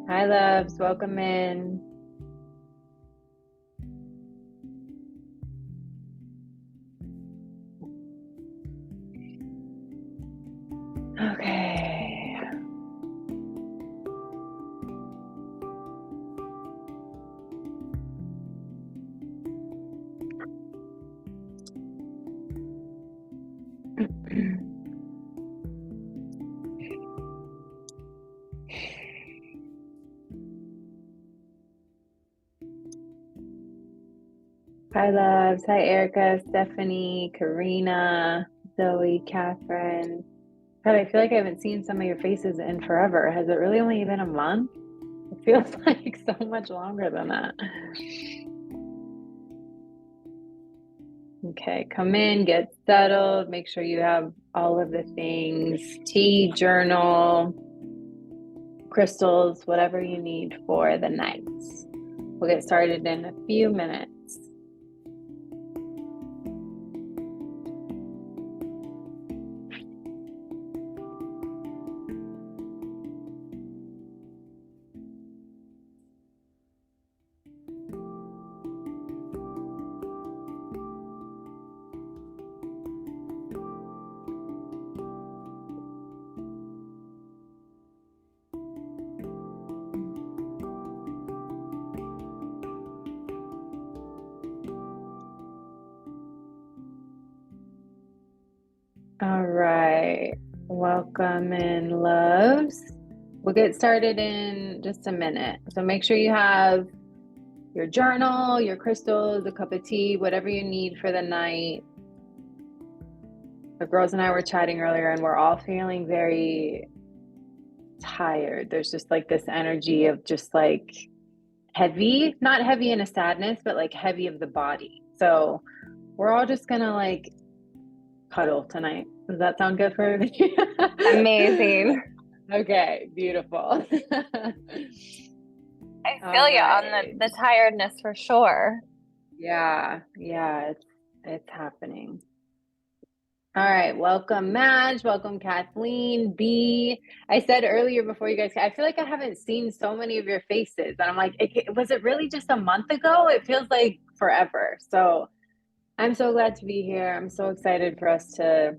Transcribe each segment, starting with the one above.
Hi, loves. Welcome in. Okay. Hi, loves. Hi, Erica, Stephanie, Karina, Zoe, Catherine. God, I feel like I haven't seen some of your faces in forever. Has it really only been a month? It feels like so much longer than that. Okay, come in, get settled, make sure you have all of the things, tea, journal, crystals, whatever you need for the night. We'll get started in a few minutes. All right, welcome in, loves. We'll get started in just a minute. So make sure you have your journal, your crystals, a cup of tea, whatever you need for the night. The girls and I were chatting earlier, and we're all feeling very tired. There's just like this energy of just like heavy, not heavy in a sadness, but like heavy of the body. So we're all just gonna like cuddle tonight. Does that sound good for everybody? Amazing. Okay, beautiful. I All feel you on right. the tiredness for sure. Yeah, it's happening. All right, welcome Madge, welcome Kathleen, B. I said earlier before you guys, I feel like I haven't seen so many of your faces, and I'm like, was it really just a month ago? It feels like forever. So I'm so glad to be here. I'm so excited for us to,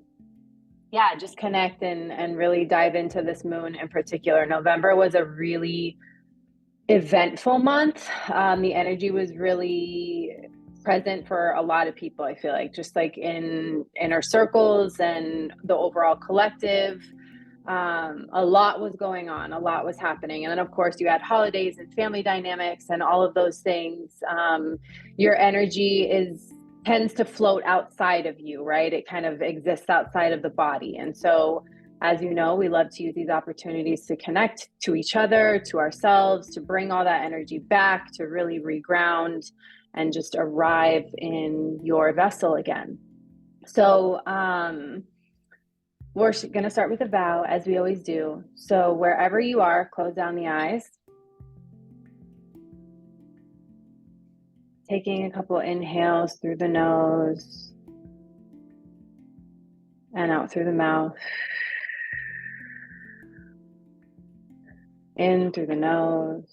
yeah, just connect and really dive into this moon in particular. November was a really eventful month. The energy was really present for a lot of people. I feel like just like in inner circles and the overall collective. A lot was going on, a lot was happening. And then, of course, you had holidays and family dynamics and all of those things. Your energy tends to float outside of you, right? It kind of exists outside of the body. And so, as you know, we love to use these opportunities to connect to each other, to ourselves, to bring all that energy back, to really reground and just arrive in your vessel again. So, we're going to start with a vow as we always do. So, wherever you are, close down the eyes. Taking a couple inhales through the nose and out through the mouth. In through the nose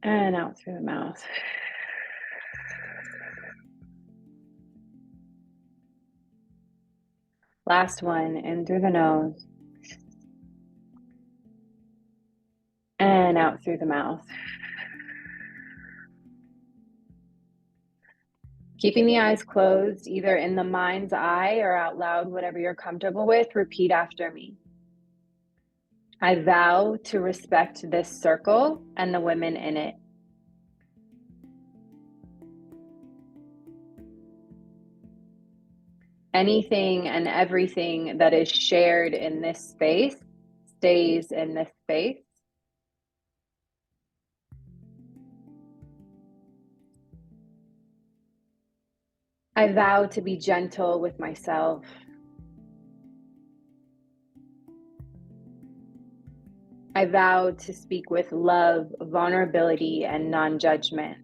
and out through the mouth. Last one, in through the nose and out through the mouth. Keeping the eyes closed, either in the mind's eye or out loud, whatever you're comfortable with, repeat after me. I vow to respect this circle and the women in it. Anything and everything that is shared in this space stays in this space. I vow to be gentle with myself. I vow to speak with love, vulnerability, and non-judgment.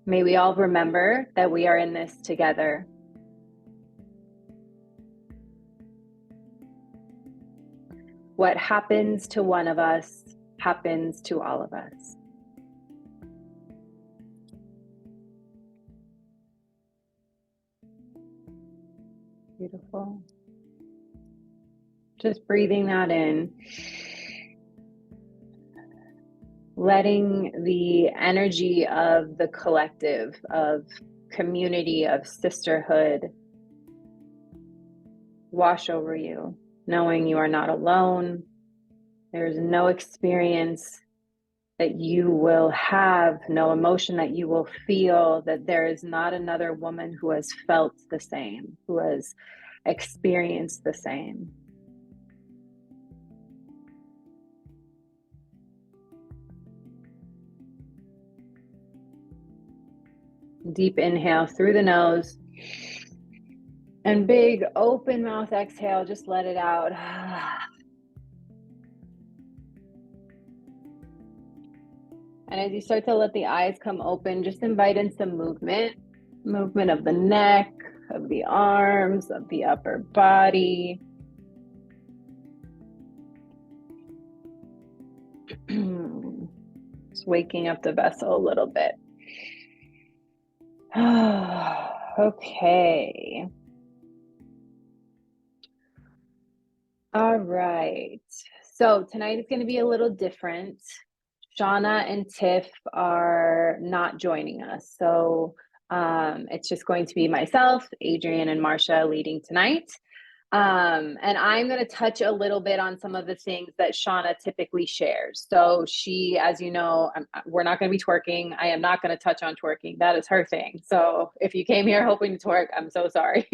May we all remember that we are in this together. What happens to one of us happens to all of us. Beautiful. Just breathing that in. Letting the energy of the collective, of community, of sisterhood wash over you, knowing you are not alone. There's no experience that you will have, no emotion that you will feel, that there is not another woman who has felt the same, who has experienced the same. Deep inhale through the nose and big open mouth exhale, just let it out. And as you start to let the eyes come open, just invite in some movement of the neck, of the arms, of the upper body. Just waking up the vessel a little bit. Okay. All right. So tonight is going to be a little different. Shauna and Tiff are not joining us. So it's just going to be myself, Adrienne, and Marsha leading tonight. And I'm going to touch a little bit on some of the things that Shauna typically shares. So she, as you know, we're not going to be twerking. I am not going to touch on twerking. That is her thing. So if you came here hoping to twerk, I'm so sorry.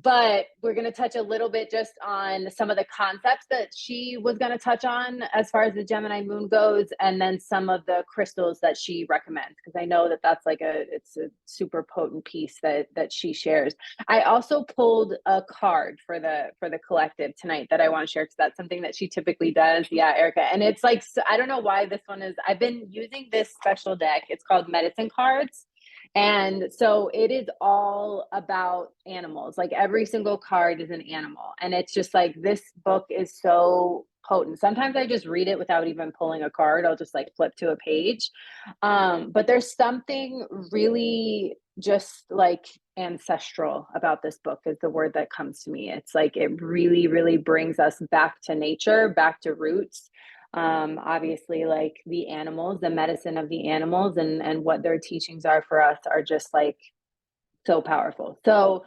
But we're going to touch a little bit just on some of the concepts that she was going to touch on as far as the Gemini moon goes, and then some of the crystals that she recommends, because I know that that's like it's a super potent piece that she shares. I also pulled a card for the collective tonight that I want to share, because that's something that she typically does. Yeah, Erica. And it's like, I don't know why this one is, I've been using this special deck. It's called Medicine Cards. And so it is all about animals. Like every single card is an animal. And it's just like, this book is so potent. Sometimes I just read it without even pulling a card. I'll just like flip to a page. But there's something really just like ancestral about this book, is the word that comes to me. It's like, it really, really brings us back to nature, back to roots. Obviously, like the animals, the medicine of the animals, and what their teachings are for us are just like so powerful. So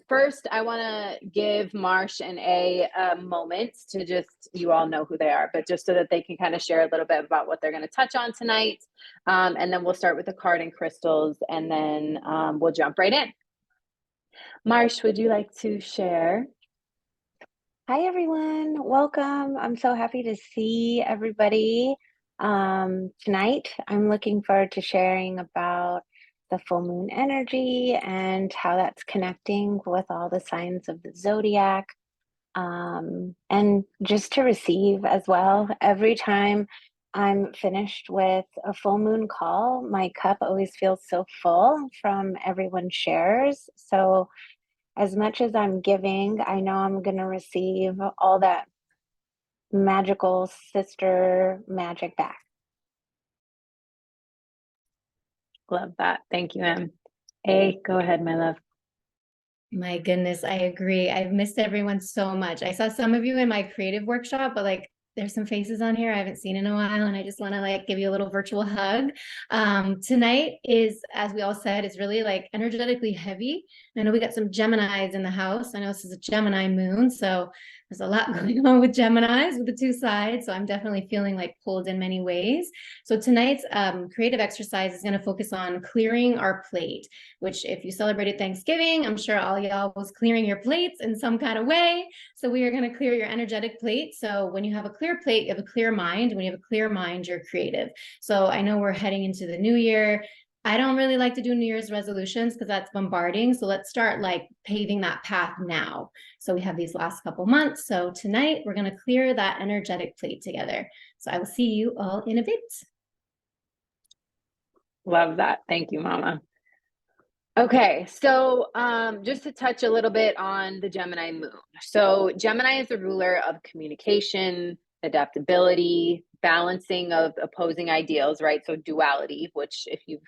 first I want to give Marsh and a moment to just, you all know who they are, but just so that they can kind of share a little bit about what they're going to touch on tonight. And then we'll start with the card and crystals, and then we'll jump right in. Marsh, would you like to share? Hi, everyone. Welcome. I'm so happy to see everybody tonight. I'm looking forward to sharing about the full moon energy and how that's connecting with all the signs of the zodiac, and just to receive as well. Every time I'm finished with a full moon call, my cup always feels so full from everyone's shares. So as much as I'm giving, I know I'm going to receive all that magical sister magic back. Love that. Thank you, Em. A, go ahead, my love. My goodness, I agree. I've missed everyone so much. I saw some of you in my creative workshop, but like there's some faces on here I haven't seen in a while, and I just want to like give you a little virtual hug. Tonight is, as we all said, is really like energetically heavy. I know we got some Geminis in the house. I know this is a Gemini moon, so there's a lot going on with Geminis, with the two sides. So I'm definitely feeling like pulled in many ways. So tonight's creative exercise is going to focus on clearing our plate, which if you celebrated Thanksgiving, I'm sure all y'all was clearing your plates in some kind of way. So we are going to clear your energetic plate. So when you have a clear plate, you have a clear mind. When you have a clear mind, you're creative. So I know we're heading into the new year. I don't really like to do New Year's resolutions because that's bombarding. So let's start like paving that path now. So we have these last couple months. So tonight we're going to clear that energetic plate together. So I will see you all in a bit. Love that. Thank you, Mama. Okay, so just to touch a little bit on the Gemini moon. So Gemini is the ruler of communication, adaptability, balancing of opposing ideals, right? So duality, which if you've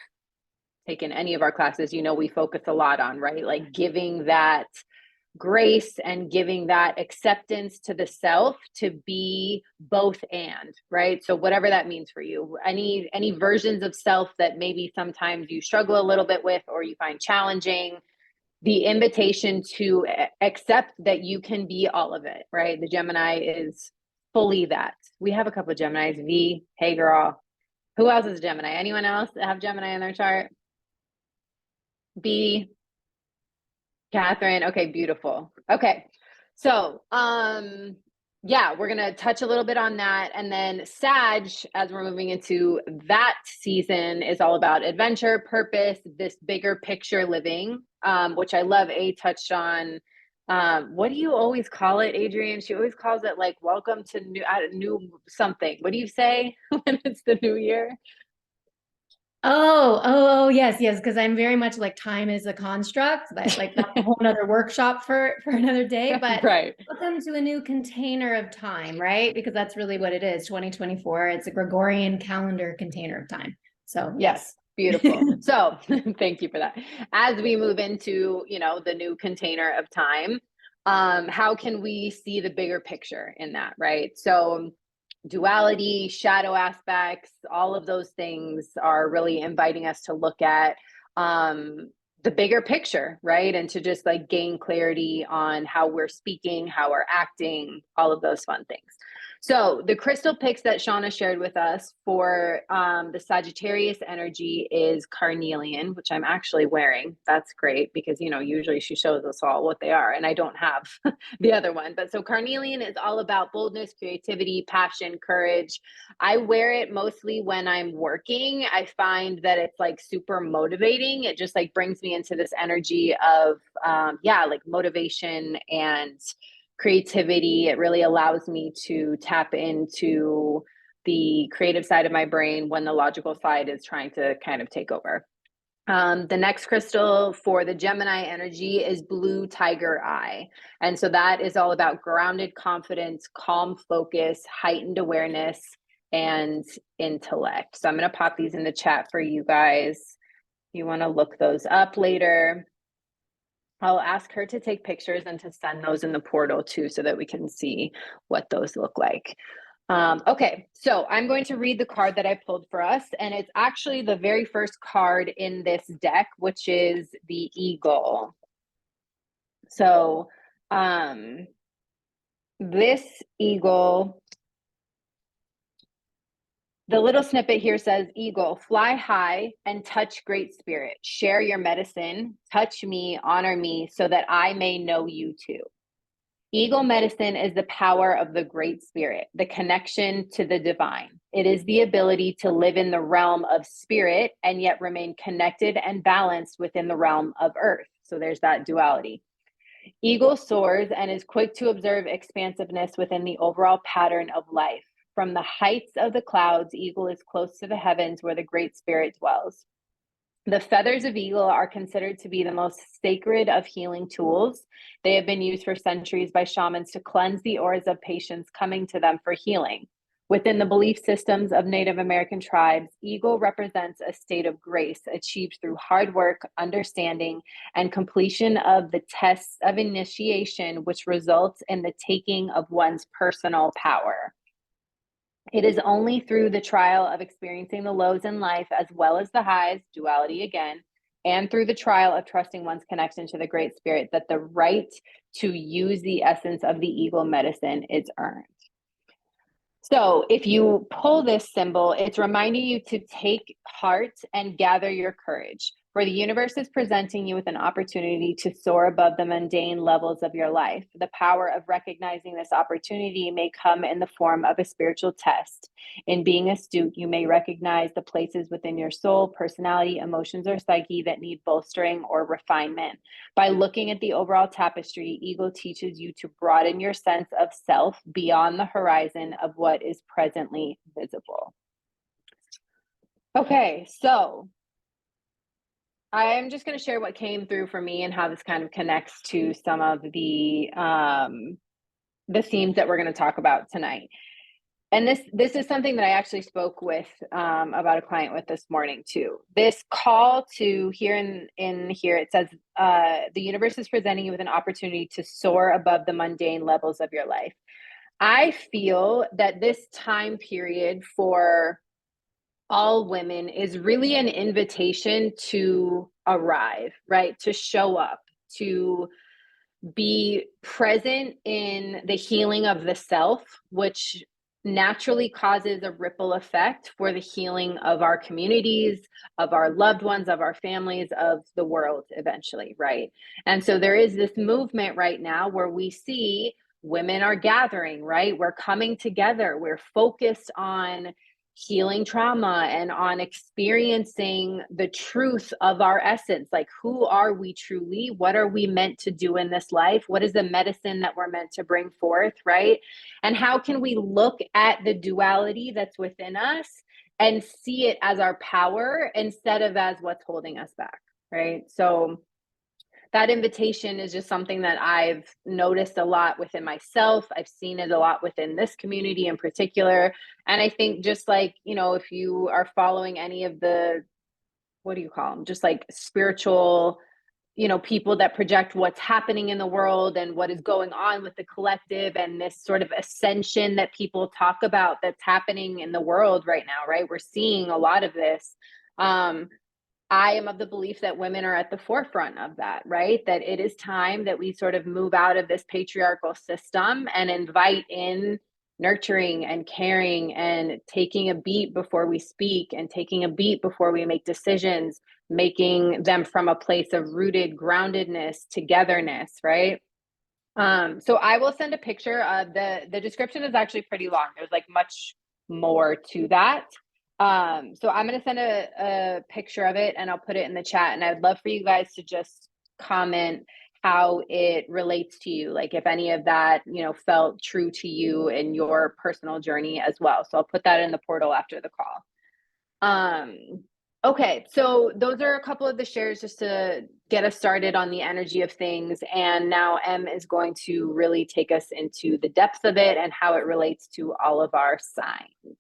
taken any of our classes, you know we focus a lot on, right? Like giving that grace and giving that acceptance to the self to be both and, right? So whatever that means for you, any versions of self that maybe sometimes you struggle a little bit with or you find challenging, the invitation to accept that you can be all of it, right? The Gemini is fully that. We have a couple of Geminis. V, hey girl. Who else is Gemini? Anyone else have Gemini in their chart? B, Catherine. Okay, beautiful. Okay. So, yeah, we're going to touch a little bit on that. And then Sag, as we're moving into that season, is all about adventure, purpose, this bigger picture living, which I love. A touched on. What do you always call it, Adrienne? She always calls it like welcome to new something. What do you say when it's the new year? Oh, yes, yes. Because I'm very much like time is a construct. That's like that's a whole other workshop for another day. But Right. welcome to a new container of time, right? Because that's really what it is. 2024. It's a Gregorian calendar container of time. So yes. Beautiful. So thank you for that. As we move into, the new container of time, how can we see the bigger picture in that, right? So duality, shadow aspects, all of those things are really inviting us to look at the bigger picture, right? And to just like gain clarity on how we're speaking, how we're acting, all of those fun things. So the crystal picks that Shauna shared with us for the Sagittarius energy is carnelian, which I'm actually wearing. That's great because, usually she shows us all what they are and I don't have the other one. But so carnelian is all about boldness, creativity, passion, courage. I wear it mostly when I'm working. I find that it's like super motivating. It just like brings me into this energy of, like motivation and creativity. It really allows me to tap into the creative side of my brain when the logical side is trying to kind of take over. The next crystal for the Gemini energy is blue tiger eye. And so that is all about grounded confidence, calm focus, heightened awareness, and intellect. So I'm going to pop these in the chat for you guys. You want to look those up later. I'll ask her to take pictures and to send those in the portal too, so that we can see what those look like. Okay, so I'm going to read the card that I pulled for us, and it's actually the very first card in this deck, which is the eagle. So this eagle, the little snippet here says, eagle, fly high and touch great spirit. Share your medicine, touch me, honor me, so that I may know you too. Eagle medicine is the power of the great spirit, the connection to the divine. It is the ability to live in the realm of spirit and yet remain connected and balanced within the realm of earth. So there's that duality. Eagle soars and is quick to observe expansiveness within the overall pattern of life. From the heights of the clouds, eagle is close to the heavens where the great spirit dwells. The feathers of eagle are considered to be the most sacred of healing tools. They have been used for centuries by shamans to cleanse the auras of patients coming to them for healing. Within the belief systems of Native American tribes, eagle represents a state of grace achieved through hard work, understanding, and completion of the tests of initiation, which results in the taking of one's personal power. It is only through the trial of experiencing the lows in life as well as the highs, duality again, and through the trial of trusting one's connection to the Great Spirit that the right to use the essence of the eagle medicine is earned. So if you pull this symbol, it's reminding you to take heart and gather your courage. For the universe is presenting you with an opportunity to soar above the mundane levels of your life. The power of recognizing this opportunity may come in the form of a spiritual test. In being astute, you may recognize the places within your soul, personality, emotions, or psyche that need bolstering or refinement. By looking at the overall tapestry, Eagle teaches you to broaden your sense of self beyond the horizon of what is presently visible. Okay, so I'm just going to share what came through for me and how this kind of connects to some of the themes that we're going to talk about tonight. And this is something that I actually spoke with about a client with this morning too. This call to here in here, it says the universe is presenting you with an opportunity to soar above the mundane levels of your life. I feel that this time period for all women is really an invitation to arrive, right? To show up, to be present in the healing of the self, which naturally causes a ripple effect for the healing of our communities, of our loved ones, of our families, of the world eventually, right? And so there is this movement right now where we see women are gathering, right? We're coming together, we're focused on healing trauma and on experiencing the truth of our essence. Like, who are we truly? What are we meant to do in this life? What is the medicine that we're meant to bring forth, right? And how can we look at the duality that's within us and see it as our power instead of as what's holding us back, right? So that invitation is just something that I've noticed a lot within myself. I've seen it a lot within this community in particular. And I think just like, if you are following any of the, what do you call them? Just like spiritual, people that project what's happening in the world and what is going on with the collective and this sort of ascension that people talk about that's happening in the world right now, right? We're seeing a lot of this. I am of the belief that women are at the forefront of that, right? That it is time that we sort of move out of this patriarchal system and invite in nurturing and caring and taking a beat before we speak and taking a beat before we make decisions, making them from a place of rooted groundedness, togetherness, right? So I will send a picture of the description is actually pretty long. There's like much more to that. So I'm going to send a picture of it and I'll put it in the chat. And I would love for you guys to just comment how it relates to you. Like if any of that, felt true to you in your personal journey as well. So I'll put that in the portal after the call. Okay, so those are a couple of the shares just to get us started on the energy of things. And now Em is going to really take us into the depths of it and how it relates to all of our signs.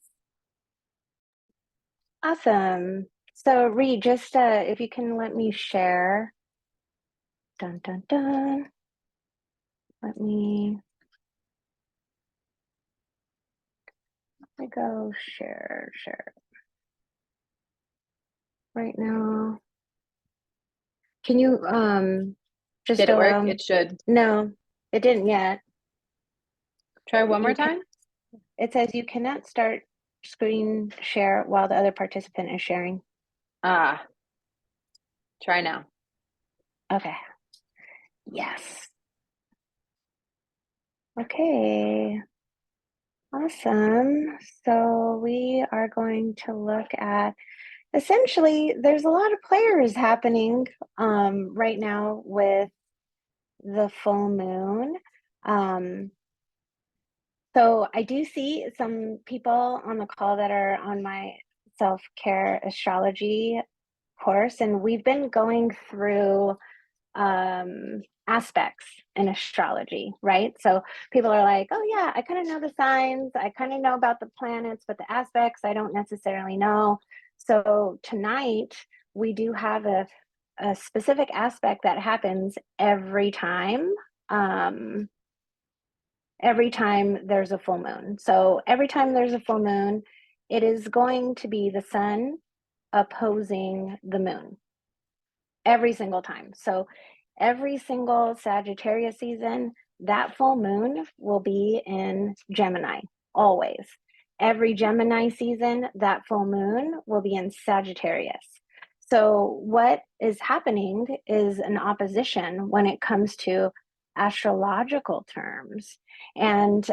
Awesome. So Ree, just if you can let me share. Dun, dun, dun. Let me go share. Right now. Can you just Did it allow work? It should. No, it didn't yet. Try one more time. It says you cannot start screen share while the other participant is sharing. Try now. Okay. Yes. Okay. Awesome. So we are going to look at, essentially, there's a lot of players happening right now with the full moon. So I do see some people on the call that are on my self-care astrology course, and we've been going through aspects in astrology, right? So people are like, oh yeah, I kind of know the signs, I kind of know about the planets, but the aspects I don't necessarily know. So tonight we do have a specific aspect that happens every time there's a full moon. So every time there's a full moon, it is going to be the sun opposing the moon every single time. So every single Sagittarius season, that full moon will be in Gemini, always. Every Gemini season, that full moon will be in Sagittarius. So what is happening is an opposition when it comes to astrological terms. And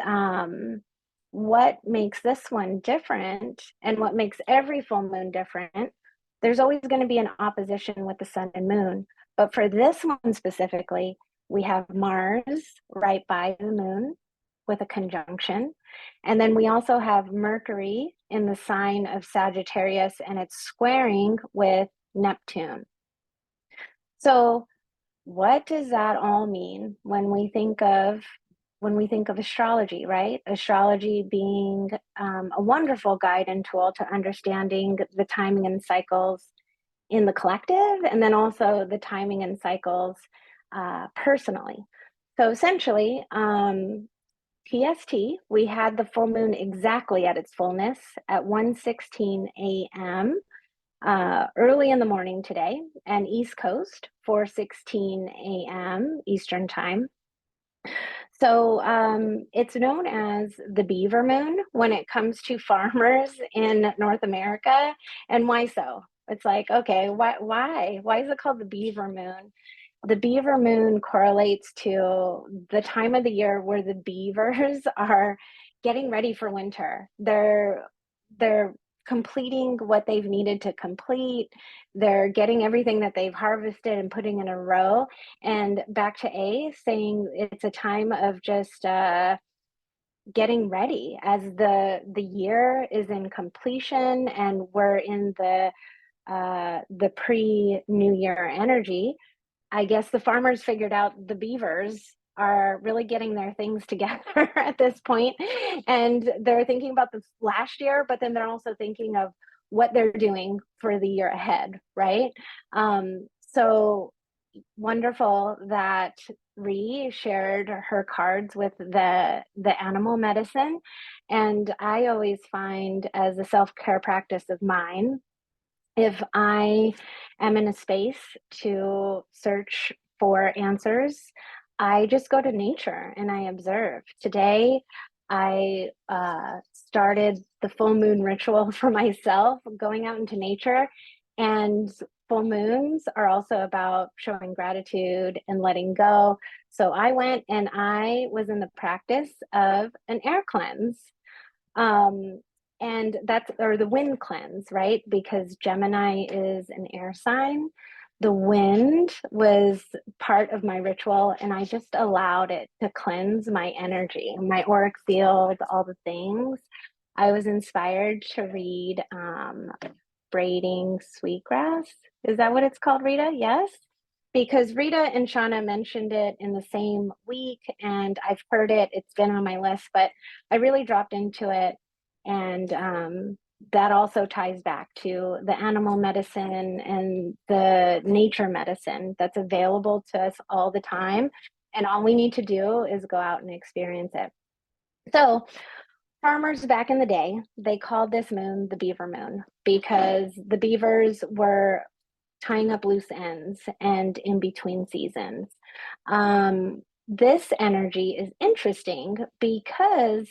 what makes this one different and what makes every full moon different, there's always going to be an opposition with the sun and moon. But for this one specifically, we have Mars right by the moon with a conjunction. And then we also have Mercury in the sign of Sagittarius, and it's squaring with Neptune. So what does that all mean when we think of astrology, right? Astrology being a wonderful guide and tool to understanding the timing and cycles in the collective, and then also the timing and cycles personally. So essentially, PST, we had the full moon exactly at its fullness at 1:16 a.m. Early in the morning today, and East Coast, 4:16 a.m. Eastern Time. So it's known as the beaver moon when it comes to farmers in North America. And why so? It's like, okay, why is it called the beaver moon? The beaver moon correlates to the time of the year where the beavers are getting ready for winter. They're completing what they've needed to complete. They're getting everything that they've harvested and putting in a row. And back to A, saying it's a time of just getting ready as the year is in completion and we're in the pre-New Year energy. I guess the farmers figured out the beavers are really getting their things together at this point, and they're thinking about this last year, but then they're also thinking of what they're doing for the year ahead, right? So wonderful that Ree shared her cards with the animal medicine, and I always find, as a self-care practice of mine, if I am in a space to search for answers, I just go to nature and I observe. Today, I started the full moon ritual for myself, going out into nature. And full moons are also about showing gratitude and letting go. So I went and I was in the practice of an air cleanse. Um, and that's, or the wind cleanse, right? Because Gemini is an air sign. The wind was part of my ritual, and I just allowed it to cleanse my energy, my auric field, all the things. I was inspired to read Braiding Sweetgrass. Is that what it's called, Rita? Yes? Because Rita and Shauna mentioned it in the same week, and I've heard it. It's been on my list, but I really dropped into it. And that also ties back to the animal medicine and the nature medicine that's available to us all the time. And all we need to do is go out and experience it. So, farmers back in the day, they called this moon the beaver moon because the beavers were tying up loose ends and in between seasons. This energy is interesting because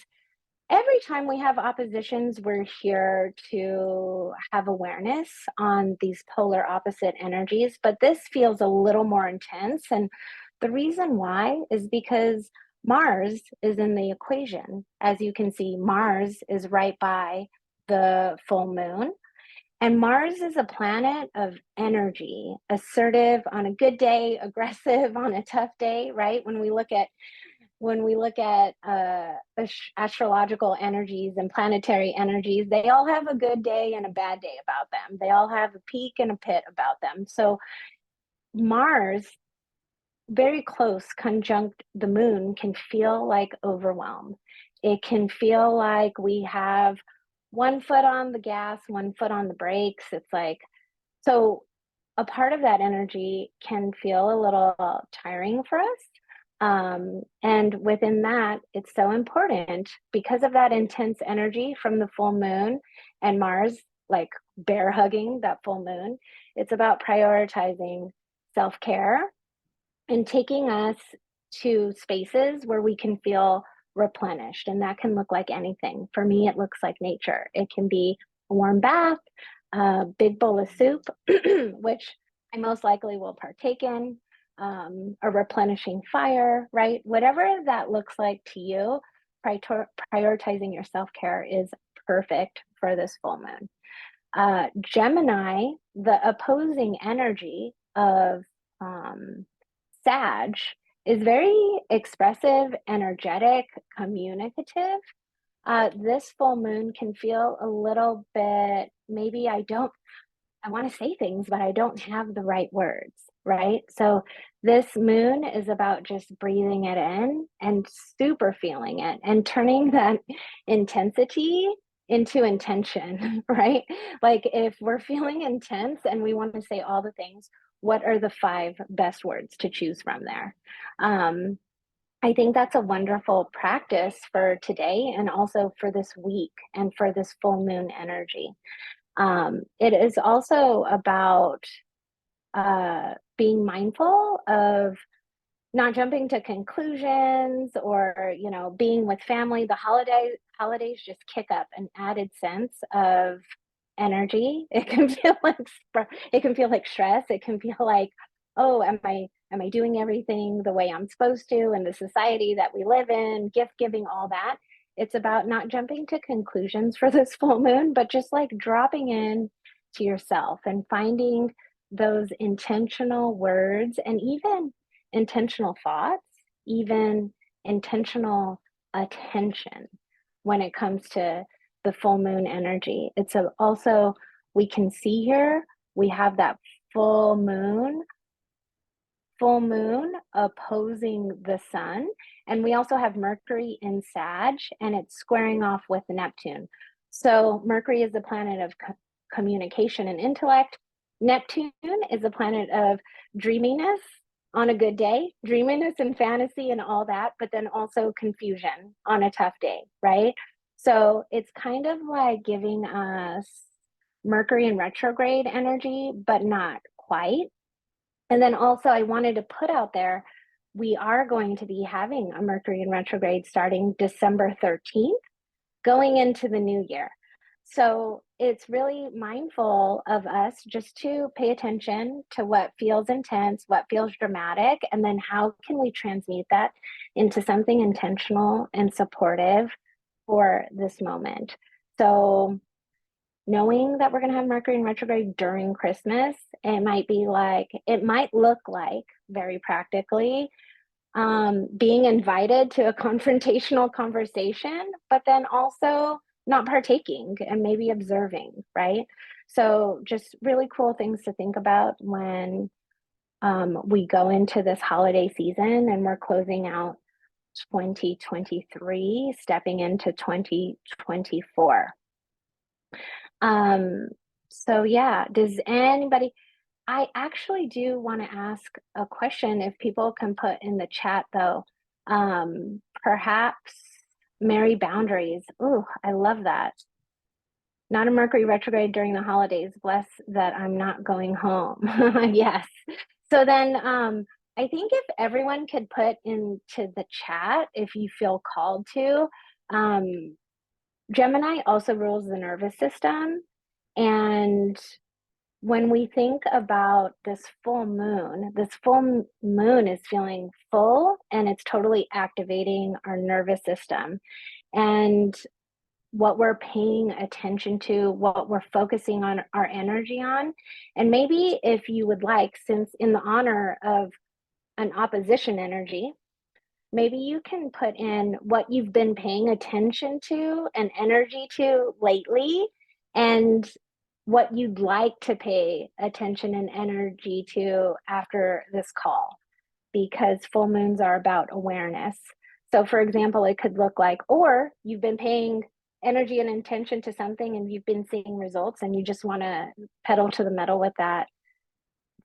every time we have oppositions, we're here to have awareness on these polar opposite energies, but this feels a little more intense. And the reason why is because Mars is in the equation. As you can see, Mars is right by the full moon. And Mars is a planet of energy, assertive on a good day, aggressive on a tough day, right? When we look at astrological energies and planetary energies, they all have a good day and a bad day about them. They all have a peak and a pit about them. So Mars, very close conjunct the moon, can feel like overwhelm. It can feel like we have one foot on the gas, one foot on the brakes. It's like, so a part of that energy can feel a little tiring for us. And within that, it's so important because of that intense energy from the full moon and Mars, like bear hugging that full moon. It's about prioritizing self-care and taking us to spaces where we can feel replenished. And that can look like anything. For me, it looks like nature. It can be a warm bath, a big bowl of soup, which I most likely will partake in, a replenishing fire, right? Whatever that looks like to you, prioritizing your self-care is perfect for this full moon. Gemini, the opposing energy of Sag, is very expressive, energetic, communicative. This full moon can feel a little bit, maybe I don't I want to say things, but I don't have the right words, right? So this moon is about just breathing it in and super feeling it and turning that intensity into intention, right? Like if we're feeling intense and we want to say all the things, what are the 5 best words to choose from there? I think that's a wonderful practice for today and also for this week and for this full moon energy. It is also about being mindful of not jumping to conclusions or, you know, being with family. The holidays just kick up an added sense of energy. It can feel like it can feel like stress. It can feel like, oh, am I doing everything the way I'm supposed to in the society that we live in, gift giving, all that. It's about not jumping to conclusions for this full moon, but just like dropping in to yourself and finding those intentional words and even intentional thoughts, even intentional attention when it comes to the full moon energy. It's also, we can see here, we have that full moon opposing the sun. And we also have Mercury in Sag, and it's squaring off with Neptune. So Mercury is the planet of communication and intellect. Neptune is a planet of dreaminess on a good day, dreaminess and fantasy and all that, but then also confusion on a tough day, right? So it's kind of like giving us Mercury in retrograde energy, but not quite. And then also, I wanted to put out there, we are going to be having a Mercury in retrograde starting December 13th, going into the new year. So it's really mindful of us just to pay attention to what feels intense, what feels dramatic, and then how can we transmute that into something intentional and supportive for this moment. So knowing that we're going to have Mercury in retrograde during Christmas, it might look like very practically being invited to a confrontational conversation, but then also not partaking and maybe observing, right? So just really cool things to think about when we go into this holiday season and we're closing out 2023, stepping into 2024. So yeah, does anybody, I actually do want to ask a question if people can put in the chat though. Perhaps Merry Boundaries. Ooh, I love that. Not a Mercury retrograde during the holidays. Bless that I'm not going home. Yes. So then I think if everyone could put into the chat, if you feel called to, Gemini also rules the nervous system. And when we think about this full moon is feeling full and it's totally activating our nervous system. And what we're paying attention to, what we're focusing on our energy on. And maybe if you would like, since in the honor of an opposition energy, maybe you can put in what you've been paying attention to and energy to lately, and what you'd like to pay attention and energy to after this call, because full moons are about awareness. So for example, it could look like, or you've been paying energy and intention to something and you've been seeing results and you just want to pedal to the metal with that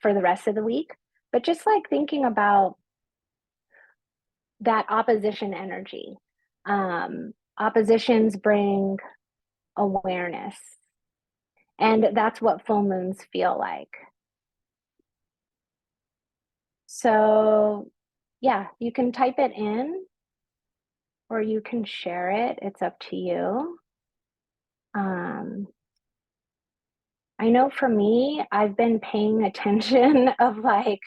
for the rest of the week. But just like thinking about that opposition energy. Oppositions bring awareness. And that's what full moons feel like. So yeah, you can type it in or you can share it. It's up to you. I know for me, I've been paying attention of like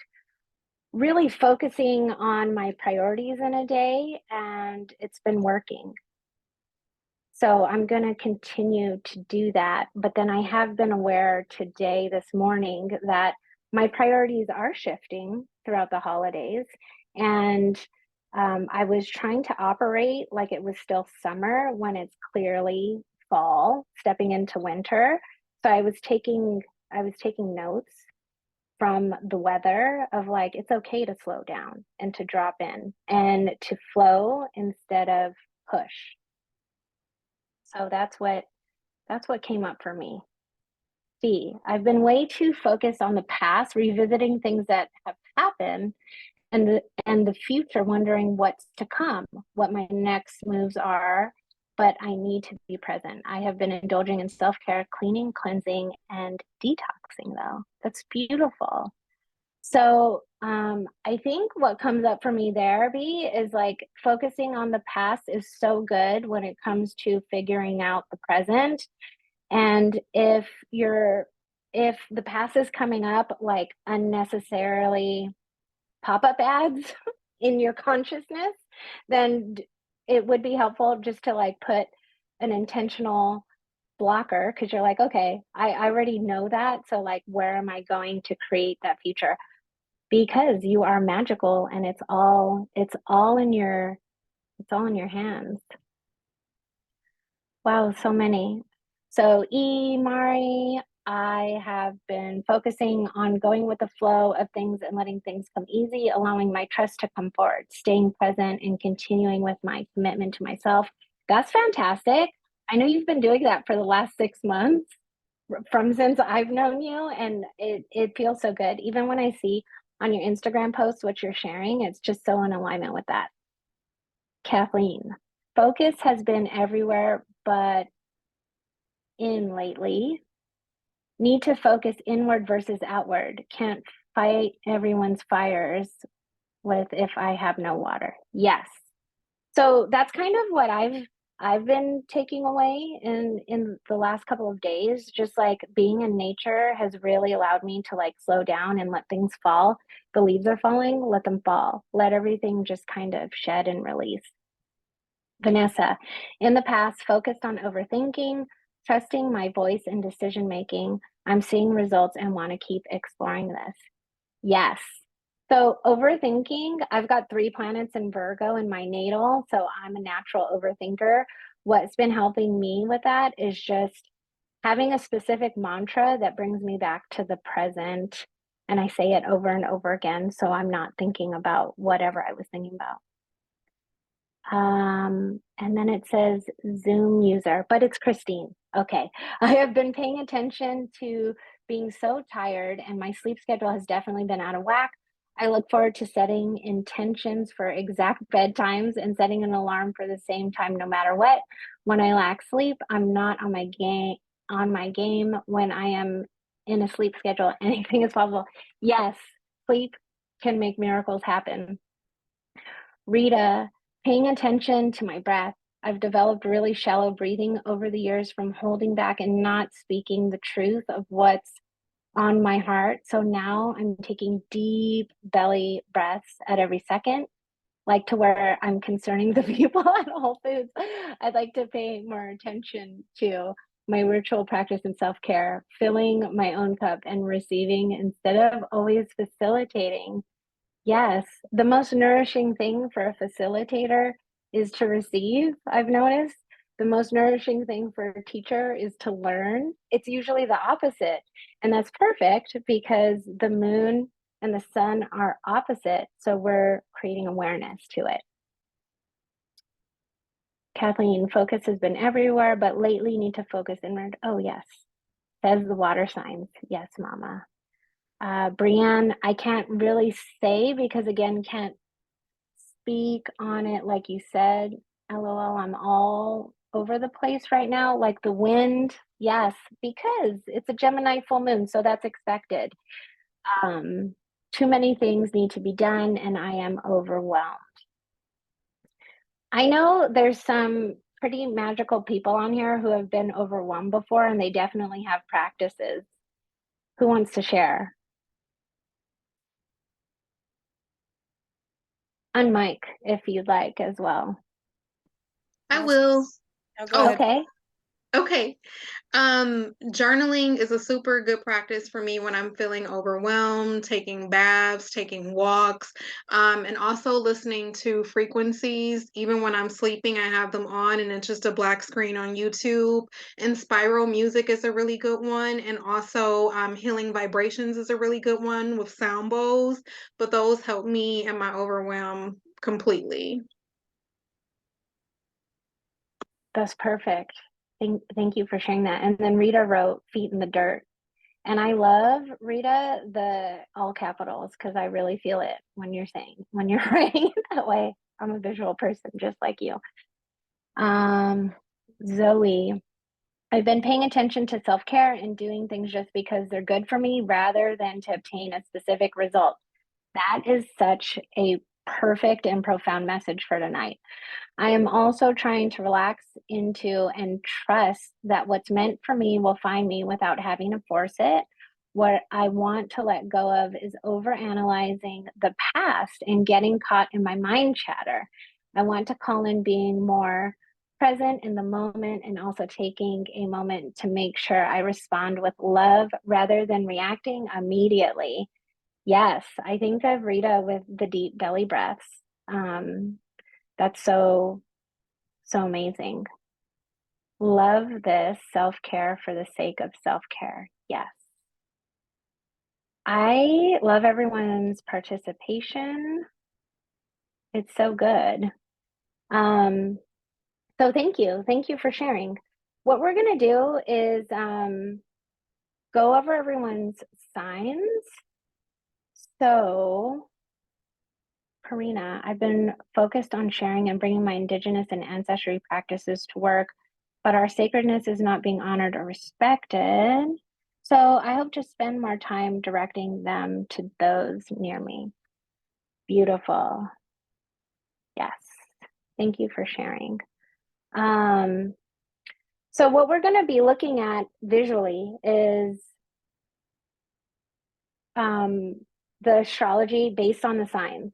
really focusing on my priorities in a day, and it's been working. So I'm going to continue to do that. But then I have been aware today, this morning, that my priorities are shifting throughout the holidays. And I was trying to operate like it was still summer when it's clearly fall, stepping into winter. So I was taking I was taking notes from the weather of like, it's okay to slow down and to drop in and to flow instead of push. So that's what came up for me. C, I've been way too focused on the past, revisiting things that have happened, and the future, wondering what's to come, what my next moves are, but I need to be present. I have been indulging in self-care, cleaning, cleansing, and detoxing though. That's beautiful. So I think what comes up for me there, B, is like focusing on the past is so good when it comes to figuring out the present. And if the past is coming up like unnecessarily pop-up ads in your consciousness, then it would be helpful just to like put an intentional blocker, because you're like, okay, I already know that. So like, where am I going to create that future? Because you are magical and it's all in your hands. Wow, so many. So Mari, I have been focusing on going with the flow of things and letting things come easy, allowing my trust to come forward, staying present and continuing with my commitment to myself. That's fantastic. I know you've been doing that for the last 6 months from since I've known you, and it feels so good. Even when I see on your Instagram posts what you're sharing, it's just so in alignment with that. Kathleen, focus has been everywhere, but in lately. Need to focus inward versus outward. Can't fight everyone's fires with if I have no water. Yes. So that's kind of what I've been taking away in the last couple of days. Just like being in nature has really allowed me to like slow down and let things fall. The leaves are falling, let them fall. Let everything just kind of shed and release. Vanessa, in the past, focused on overthinking, trusting my voice in decision making. I'm seeing results and want to keep exploring this. Yes. So, overthinking, I've got 3 planets in Virgo in my natal. So, I'm a natural overthinker. What's been helping me with that is just having a specific mantra that brings me back to the present. And I say it over and over again. So, I'm not thinking about whatever I was thinking about. And then it says Zoom user, but it's Christine. Okay. I have been paying attention to being so tired, and my sleep schedule has definitely been out of whack. I look forward to setting intentions for exact bedtimes and setting an alarm for the same time no matter what. When I lack sleep, I'm not on my game. When I am in a sleep schedule, anything is possible. Yes, sleep can make miracles happen. Rita, paying attention to my breath. I've developed really shallow breathing over the years from holding back and not speaking the truth of what's on my heart. So now I'm taking deep belly breaths at every second, like to where I'm concerning the people at Whole Foods. I'd like to pay more attention to my ritual practice and self-care, filling my own cup and receiving instead of always facilitating. Yes, the most nourishing thing for a facilitator is to receive. I've noticed the most nourishing thing for a teacher is to learn. It's usually the opposite. And that's perfect because the moon and the sun are opposite. So we're creating awareness to it. Kathleen, focus has been everywhere, but lately need to focus inward. Oh, yes. Says the water signs. Yes, mama. Brianne, I can't really say because again, can't speak on it like you said. LOL, I'm all over the place right now. Like the wind, yes, because it's a Gemini full moon, so that's expected. Too many things need to be done, and I am overwhelmed. I know there's some pretty magical people on here who have been overwhelmed before, and they definitely have practices. Who wants to share? Unmic if you'd like as well. I will. Oh, go ahead. Okay. Okay. Journaling is a super good practice for me when I'm feeling overwhelmed, taking baths, taking walks, and also listening to frequencies. Even when I'm sleeping, I have them on and it's just a black screen on YouTube. And spiral music is a really good one. And also, healing vibrations is a really good one with sound bowls. But those help me in my overwhelm completely. That's perfect. Thank you for sharing that. And then Rita wrote feet in the dirt. And I love, Rita, the all capitals, because I really feel it when you're writing it that way. I'm a visual person just like you. Zoe, I've been paying attention to self-care and doing things just because they're good for me rather than to obtain a specific result. That is such a perfect and profound message for tonight. I am also trying to relax into and trust that what's meant for me will find me without having to force it. What I want to let go of is overanalyzing the past and getting caught in my mind chatter. I want to call in being more present in the moment and also taking a moment to make sure I respond with love rather than reacting immediately. Yes, I think of Rita with the deep belly breaths. That's so amazing. Love this self-care for the sake of self-care. Yes. I love everyone's participation. It's so good. So thank you. Thank you for sharing. What we're going to do is go over everyone's signs. So, Karina, I've been focused on sharing and bringing my indigenous and ancestry practices to work, but our sacredness is not being honored or respected. So I hope to spend more time directing them to those near me. Beautiful. Yes. Thank you for sharing. So what we're going to be looking at visually is the astrology based on the signs.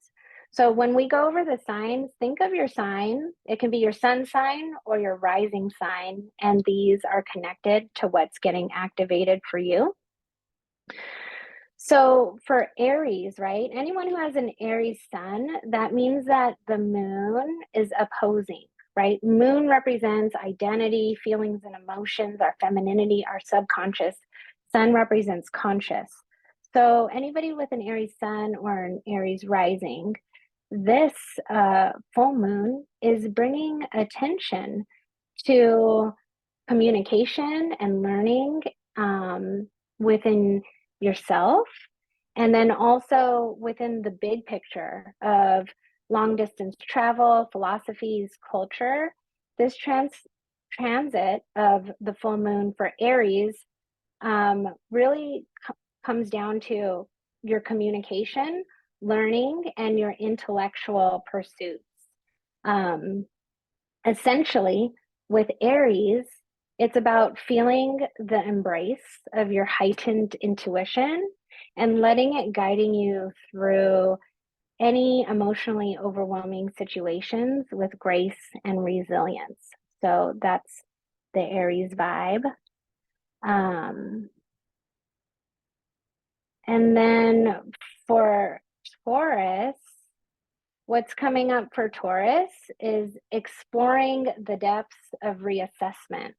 So when we go over the signs, think of your sign. It can be your sun sign or your rising sign, and these are connected to what's getting activated for you. So for Aries, right? Anyone who has an Aries sun, that means that the moon is opposing, right? Moon represents identity, feelings and emotions, our femininity, our subconscious. Sun represents conscious. So anybody with an Aries sun or an Aries rising, this full moon is bringing attention to communication and learning within yourself, and then also within the big picture of long distance travel, philosophies, culture. This transit of the full moon for Aries really comes down to your communication, learning, and your intellectual pursuits. Essentially, with Aries, it's about feeling the embrace of your heightened intuition and letting it guiding you through any emotionally overwhelming situations with grace and resilience. So that's the Aries vibe. And then for Taurus, what's coming up for Taurus is exploring the depths of reassessment,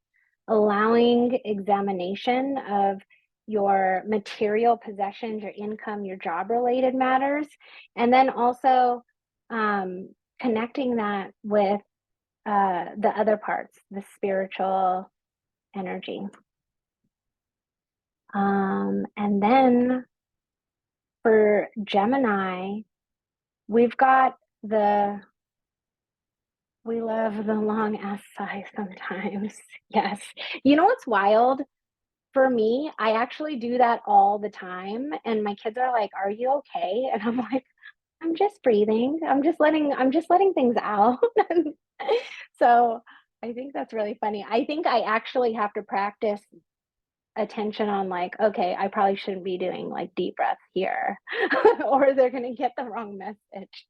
allowing examination of your material possessions, your income, your job related matters, and then also connecting that with the other parts, the spiritual energy. And then for Gemini, we've got we love the long ass sigh sometimes. Yes. You know what's wild? For me, I actually do that all the time. And my kids are like, "Are you okay?" And I'm like, "I'm just breathing. I'm just letting things out." So I think that's really funny. I think I actually have to practice attention on like, okay, I probably shouldn't be doing like deep breath here, or they're gonna get the wrong message.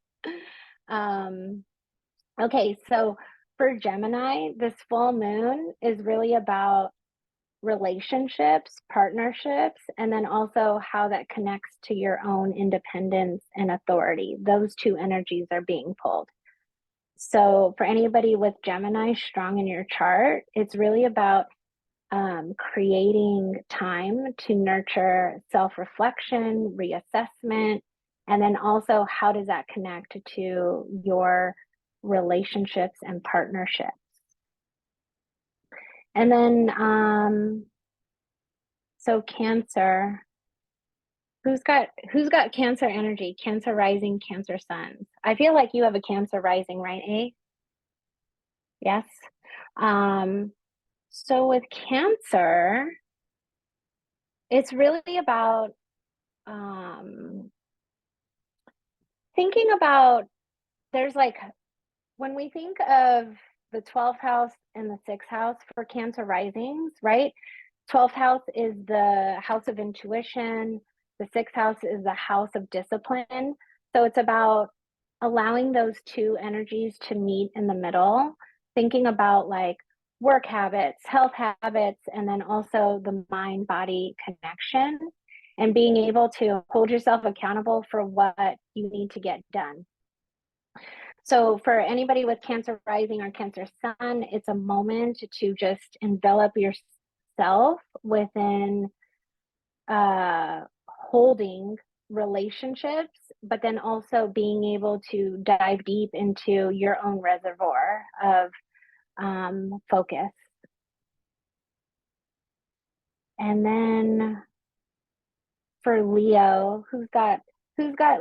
Okay, so for Gemini, this full moon is really about relationships, partnerships, and then also how that connects to your own independence and authority. Those two energies are being pulled. So for anybody with Gemini strong in your chart, it's really about creating time to nurture self-reflection, reassessment, and then also how does that connect to your relationships and partnerships. And then so Cancer, who's got Cancer energy? Cancer rising, Cancer suns. I feel like you have a Cancer rising, right, A? Yes. So with Cancer, it's really about thinking about, there's like, when we think of the 12th house and the 6th house for Cancer risings, right? 12th house is the house of intuition. The 6th house is the house of discipline. So it's about allowing those two energies to meet in the middle, thinking about like work habits, health habits, and then also the mind-body connection, and being able to hold yourself accountable for what you need to get done. So for anybody with Cancer rising or Cancer sun, it's a moment to just envelop yourself within holding relationships, but then also being able to dive deep into your own reservoir of focus. And then for Leo, who's got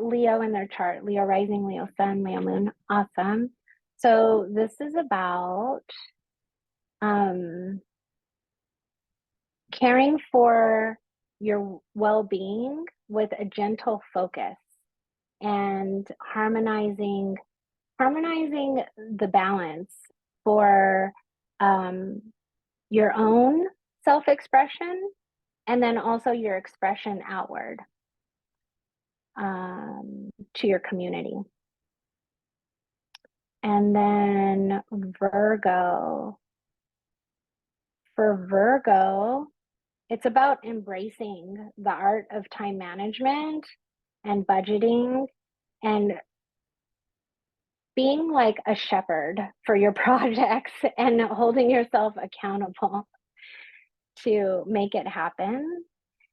Leo in their chart? Leo rising, Leo sun, Leo moon. Awesome. So this is about caring for your well-being with a gentle focus and harmonizing the balance for your own self-expression and then also your expression outward to your community. And then Virgo. For Virgo, it's about embracing the art of time management and budgeting and being like a shepherd for your projects and holding yourself accountable to make it happen.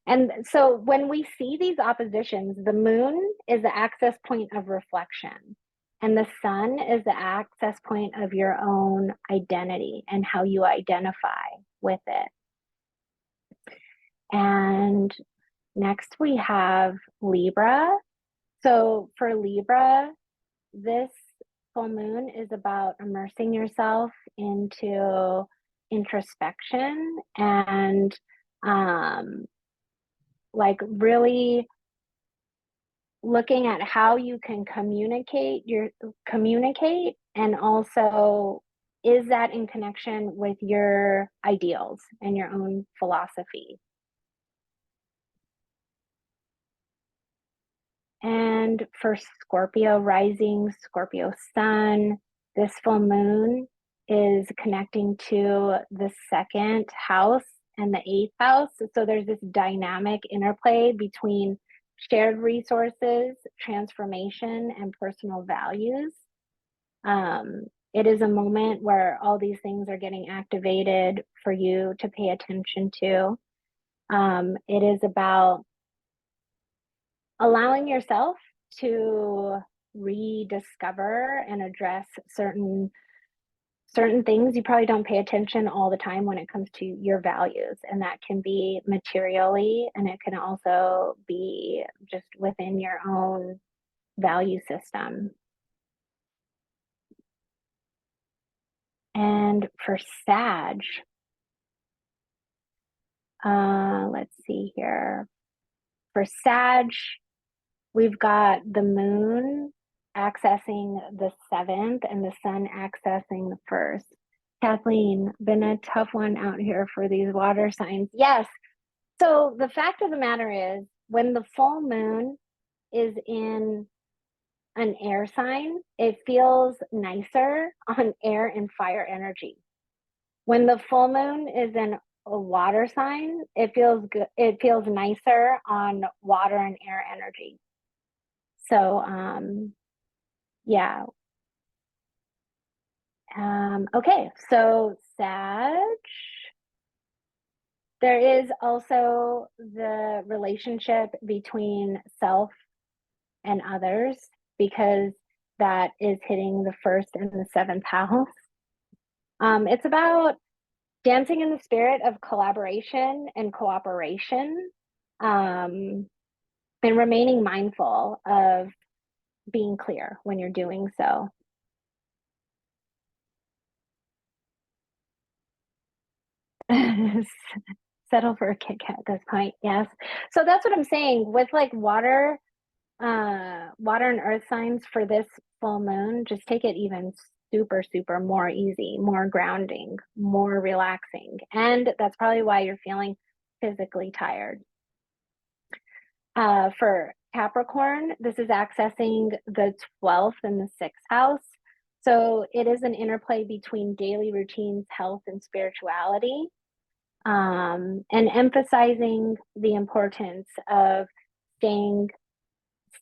And so when we see these oppositions, the moon is the access point of reflection, and the sun is the access point of your own identity and how you identify with it. And next we have Libra. So for Libra, this full moon is about immersing yourself into introspection and like really looking at how you can communicate and also is that in connection with your ideals and your own philosophy. And for Scorpio rising, Scorpio sun, this full moon is connecting to the 2nd house and the 8th house. So there's this dynamic interplay between shared resources, transformation, and personal values. It is a moment where all these things are getting activated for you to pay attention to. It is about allowing yourself to rediscover and address certain things you probably don't pay attention all the time when it comes to your values, and that can be materially and it can also be just within your own value system. And for Sag, let's see here. For Sag, we've got the moon accessing the 7th and the sun accessing the 1st. Kathleen, been a tough one out here for these water signs. Yes. So the fact of the matter is, when the full moon is in an air sign, it feels nicer on air and fire energy. When the full moon is in a water sign, it feels good. It feels nicer on water and air energy. So, yeah. Okay, so Sag, there is also the relationship between self and others, because that is hitting the first and the seventh house. It's about dancing in the spirit of collaboration and cooperation, and remaining mindful of being clear when you're doing so. Settle for a Kit Kat at this point, yes. So that's what I'm saying with like water and earth signs for this full moon. Just take it even super more easy, more grounding, more relaxing. And that's probably why you're feeling physically tired. For Capricorn, this is accessing the 12th and the 6th house. So it is an interplay between daily routines, health, and spirituality, and emphasizing the importance of staying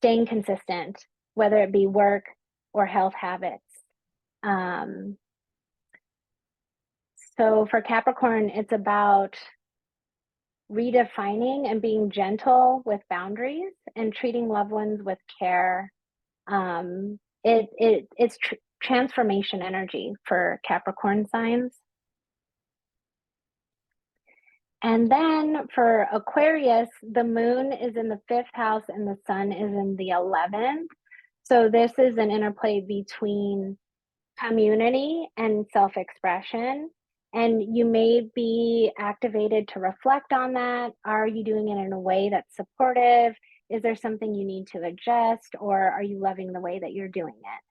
consistent, whether it be work or health habits. So for Capricorn, it's about redefining and being gentle with boundaries and treating loved ones with care. It's transformation energy for Capricorn signs. And then for Aquarius, the moon is in the 5th house and the sun is in the 11th. So this is an interplay between community and self-expression. And you may be activated to reflect on that. Are you doing it in a way that's supportive? Is there something you need to adjust, or are you loving the way that you're doing it?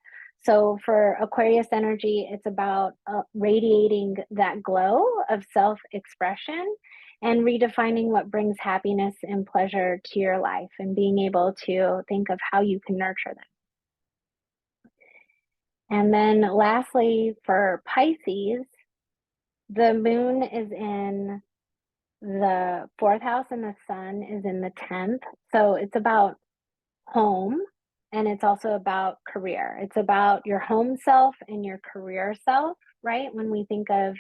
So for Aquarius energy, it's about radiating that glow of self-expression and redefining what brings happiness and pleasure to your life, and being able to think of how you can nurture them. And then lastly, for Pisces, the moon is in the 4th house and the sun is in the 10th. So it's about home, and it's also about career. It's about your home self and your career self, right? When we think of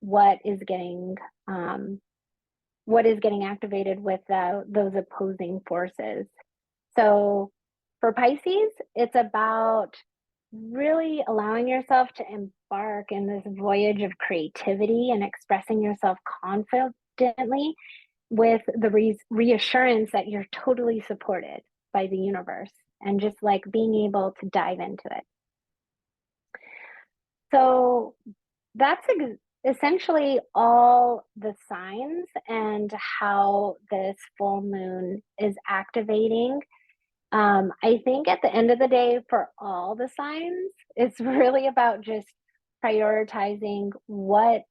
what is getting activated with those opposing forces. So for Pisces, it's about really allowing yourself to embark in this voyage of creativity and expressing yourself confidently, with the reassurance that you're totally supported by the universe, and just like being able to dive into it. So that's essentially all the signs and how this full moon is activating. I think at the end of the day, for all the signs, it's really about just prioritizing what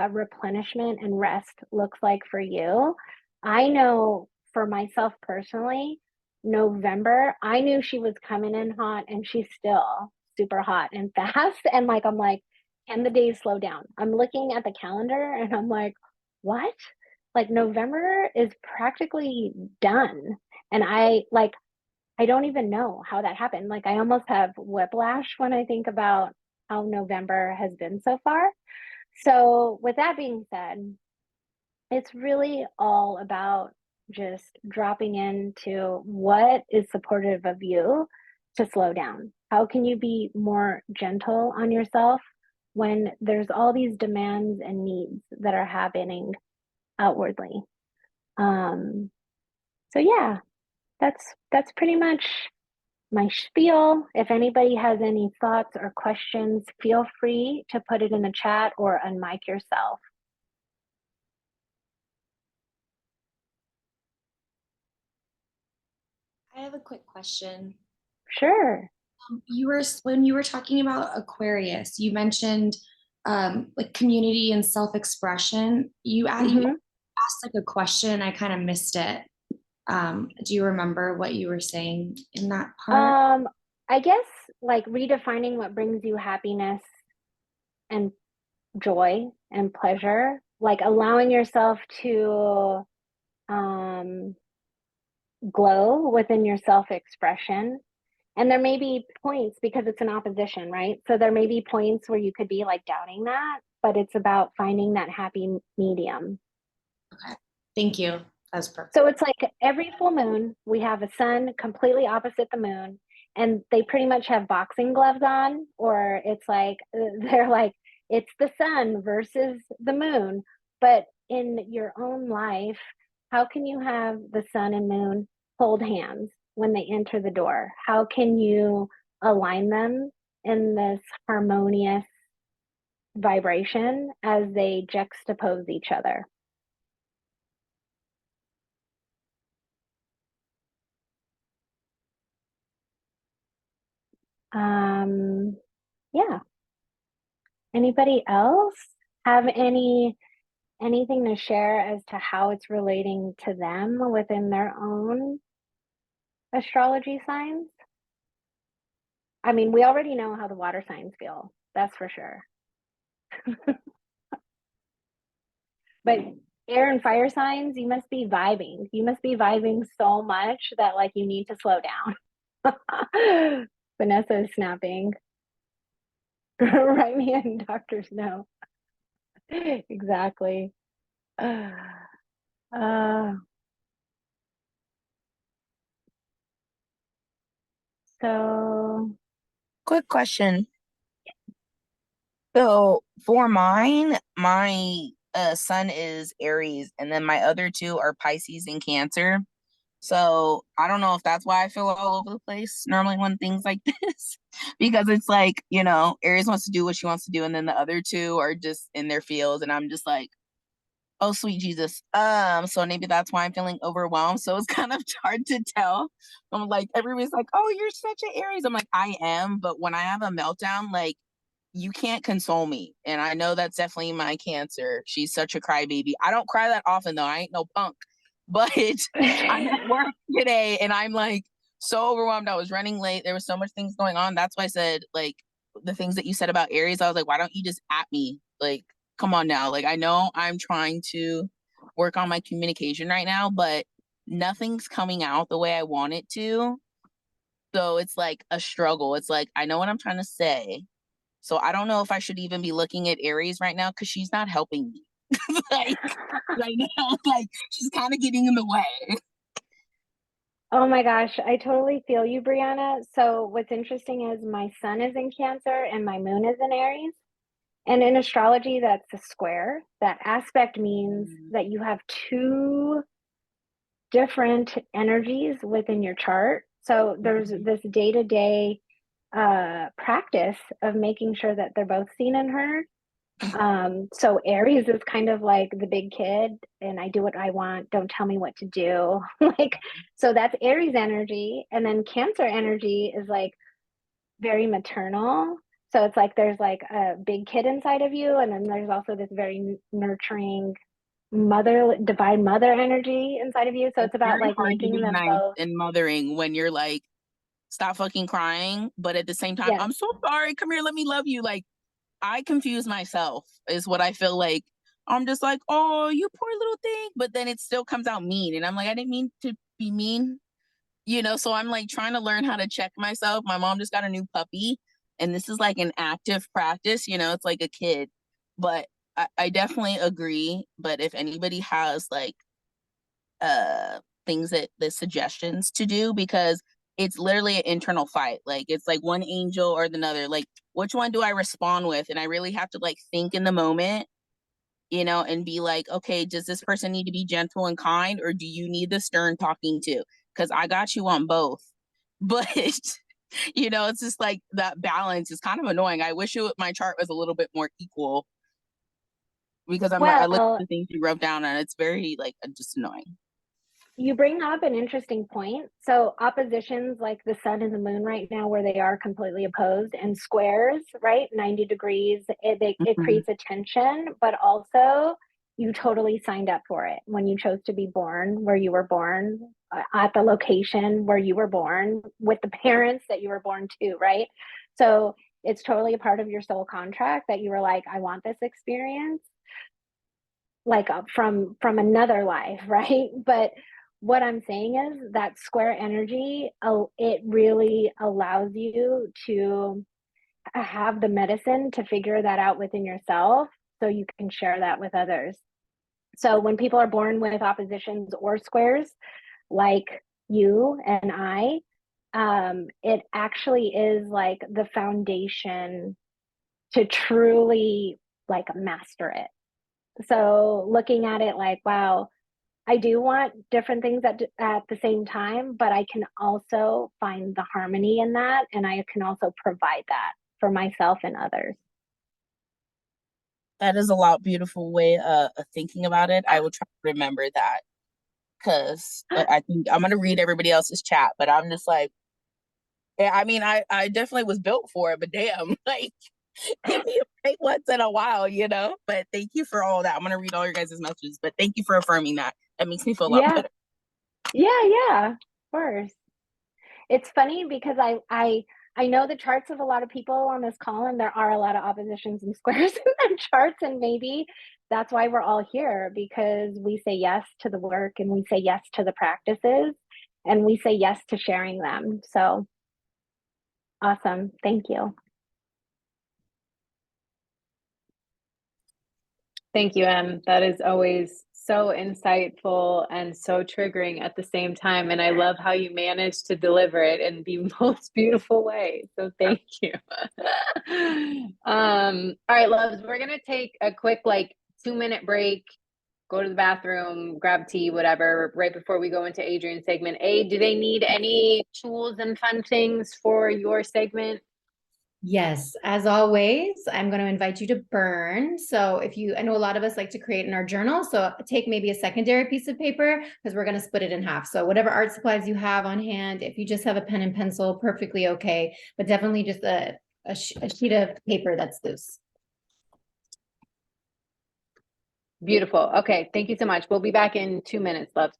replenishment and rest looks like for you. I know for myself personally, November, I knew she was coming in hot, and she's still super hot and fast. And like, I'm like, can the days slow down? I'm looking at the calendar and I'm like, what? Like, November is practically done. And I don't even know how that happened. Like, I almost have whiplash when I think about how November has been so far. So with that being said, it's really all about just dropping into what is supportive of you to slow down. How can you be more gentle on yourself when there's all these demands and needs that are happening outwardly? So yeah, that's pretty much my spiel. If anybody has any thoughts or questions, feel free to put it in the chat or unmic yourself. I have a quick question. Sure. When you were talking about Aquarius, you mentioned like community and self-expression. You asked like a question, I kind of missed it. Do you remember what you were saying in that part? I guess like redefining what brings you happiness and joy and pleasure, like allowing yourself to glow within your self-expression. And there may be points because it's an opposition, right? So there may be points where you could be like doubting that, but it's about finding that happy medium. Okay. Thank you. That's perfect. So it's like every full moon, we have a sun completely opposite the moon, and they pretty much have boxing gloves on, or it's like they're like, it's the sun versus the moon. But in your own life, how can you have the sun and moon hold hands when they enter the door? How can you align them in this harmonious vibration as they juxtapose each other? Yeah. Anybody else have anything to share as to how it's relating to them within their own astrology signs? I mean, we already know how the water signs feel, that's for sure. But air and fire signs, you must be vibing. You must be vibing so much that like you need to slow down. Vanessa is snapping. Write me in, Dr. Snow. Exactly. So Quick question. So for mine, my sun is Aries, and then my other two are Pisces and Cancer. So I don't know if that's why I feel all over the place normally when things like this, because it's like, you know, Aries wants to do what she wants to do, and then the other two are just in their fields, and I'm just like, oh sweet Jesus. So maybe that's why I'm feeling overwhelmed. So it's kind of hard to tell. I'm like, everybody's like, oh, you're such an Aries. I'm like, I am, but when I have a meltdown, like you can't console me. And I know that's definitely my Cancer. She's such a crybaby. I don't cry that often though. I ain't no punk. But I'm at work today and I'm like so overwhelmed. I was running late. There was so much things going on. That's why I said like the things that you said about Aries. I was like, why don't you just at me? Like, come on now. Like I know I'm trying to work on my communication right now, but nothing's coming out the way I want it to. So it's like a struggle. It's like I know what I'm trying to say. So I don't know if I should even be looking at Aries right now because she's not helping me. Like right now, like she's kind of getting in the way. oh my gosh, I totally feel you, Brianna. So what's interesting is my sun is in Cancer and my moon is in Aries. And in astrology, that's a square. That aspect means that you have two different energies within your chart. So there's this day-to-day practice of making sure that they're both seen and heard. So Aries is kind of like the big kid and I do what I want, don't tell me what to do. Like, so that's Aries energy. And then Cancer energy is like very maternal. So it's like there's like a big kid inside of you, and then there's also this very nurturing mother, divine mother energy inside of you. So it's about very like hard to making be them nice both. and mothering when you're like, stop fucking crying, but at the same time, Yes. I'm so sorry. Come here, let me love you. Like I confuse myself is what I feel like. I'm just like, oh, you poor little thing, but then it still comes out mean, and I'm like, I didn't mean to be mean, you know. So I'm like trying to learn how to check myself. My mom just got a new puppy, and this is like an active practice, you know. It's like a kid, but I definitely agree. But if anybody has like things that the suggestions to do, because it's literally an internal fight. Like it's like one angel or the other. Like which one do I respond with? And I really have to like think in the moment, you know, and be like, okay, does this person need to be gentle and kind, or do you need the stern talking to? Because I got you on both. But you know, it's just like that balance is kind of annoying. I wish my chart was a little bit more equal, because I look at the things you wrote down and it's very like just annoying. You bring up an interesting point. So oppositions like the sun and the moon right now, where they are completely opposed, and squares, right, 90 degrees, it creates a tension, but also you totally signed up for it when you chose to be born where you were born. at the location where you were born with the parents that you were born to, right? So it's totally a part of your soul contract that you were like, I want this experience, like from another life, right? But what I'm saying is that square energy, it really allows you to have the medicine to figure that out within yourself so you can share that with others. So when people are born with oppositions or squares, like you and I, it actually is like the foundation to truly like master it. So looking at it like, wow, I do want different things at the same time, but I can also find the harmony in that, and I can also provide that for myself and others. That is a lot beautiful way of thinking about it. I will try to remember that because I think I'm gonna read everybody else's chat, but I'm just like, yeah, I mean, I definitely was built for it, but damn, like, give me a break once in a while, you know? But thank you for all that. I'm gonna read all your guys' messages, but thank you for affirming that. That makes me feel a lot Yeah, better. yeah, of course. It's funny because I know the charts of a lot of people on this call, and there are a lot of oppositions and squares in their charts, and maybe that's why we're all here, because we say yes to the work and we say yes to the practices and we say yes to sharing them. So awesome. Thank you. Thank you, Em. That is always so insightful and so triggering at the same time. And I love how you manage to deliver it in the most beautiful way. So thank you. All right, loves, we're gonna take a quick like 2-minute break, go to the bathroom, grab tea, whatever, right before we go into Adrian's segment. Do they need any tools and fun things for your segment? Yes, as always, I'm going to invite you to burn. So I know a lot of us like to create in our journal. So take maybe a secondary piece of paper because we're going to split it in half. So whatever art supplies you have on hand, if you just have a pen and pencil, perfectly okay. But definitely just a sheet of paper that's loose. Beautiful. Okay. Thank you so much. We'll be back in 2 minutes, love.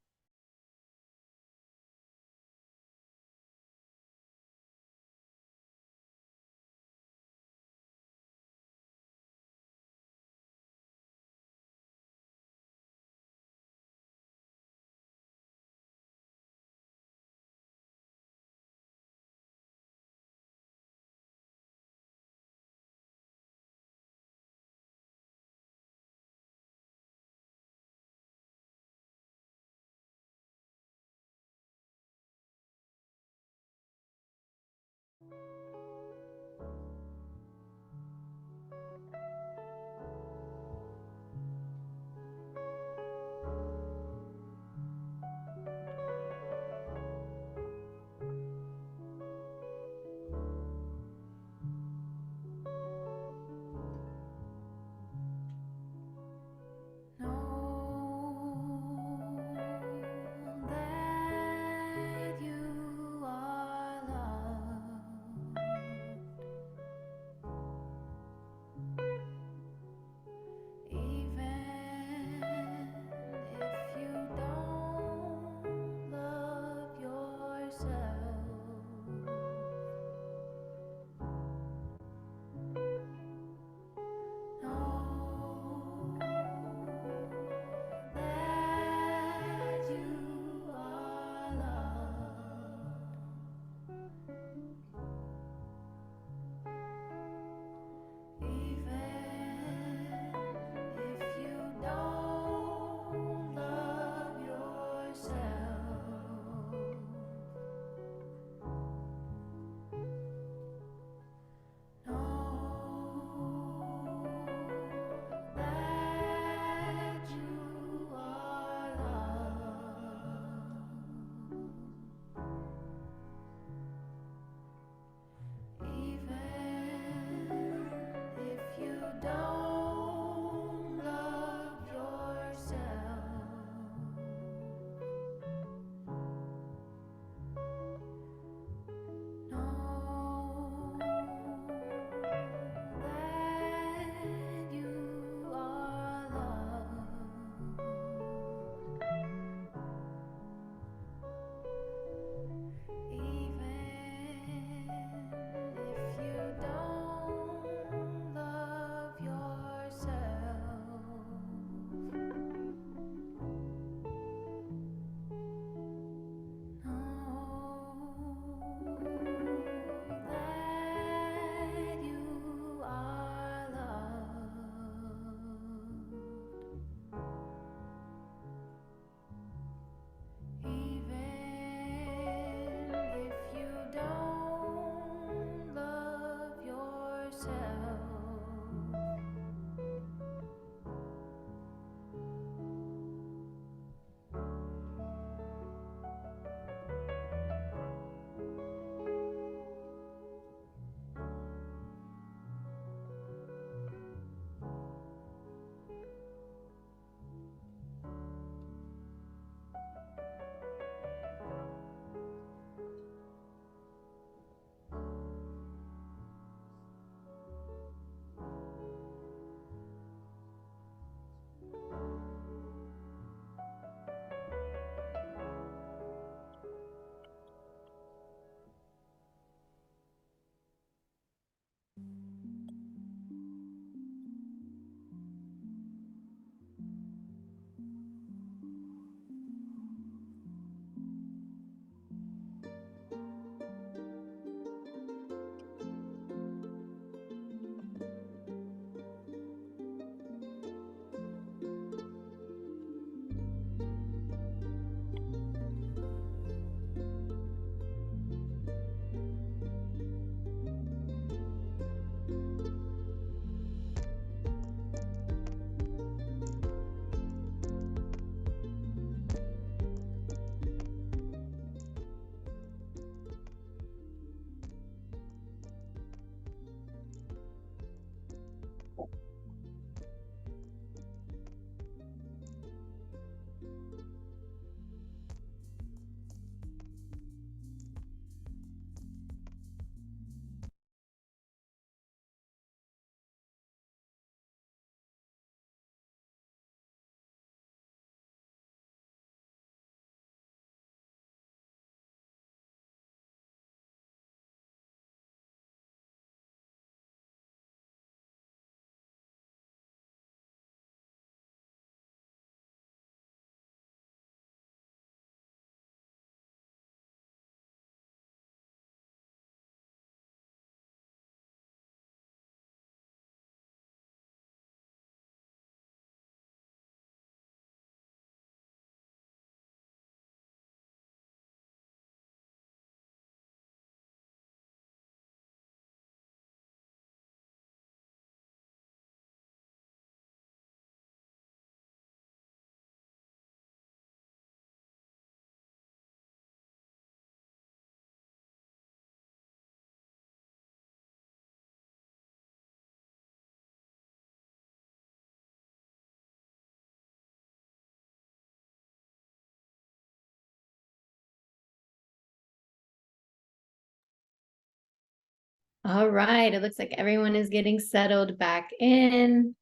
All right. It looks like everyone is getting settled back in.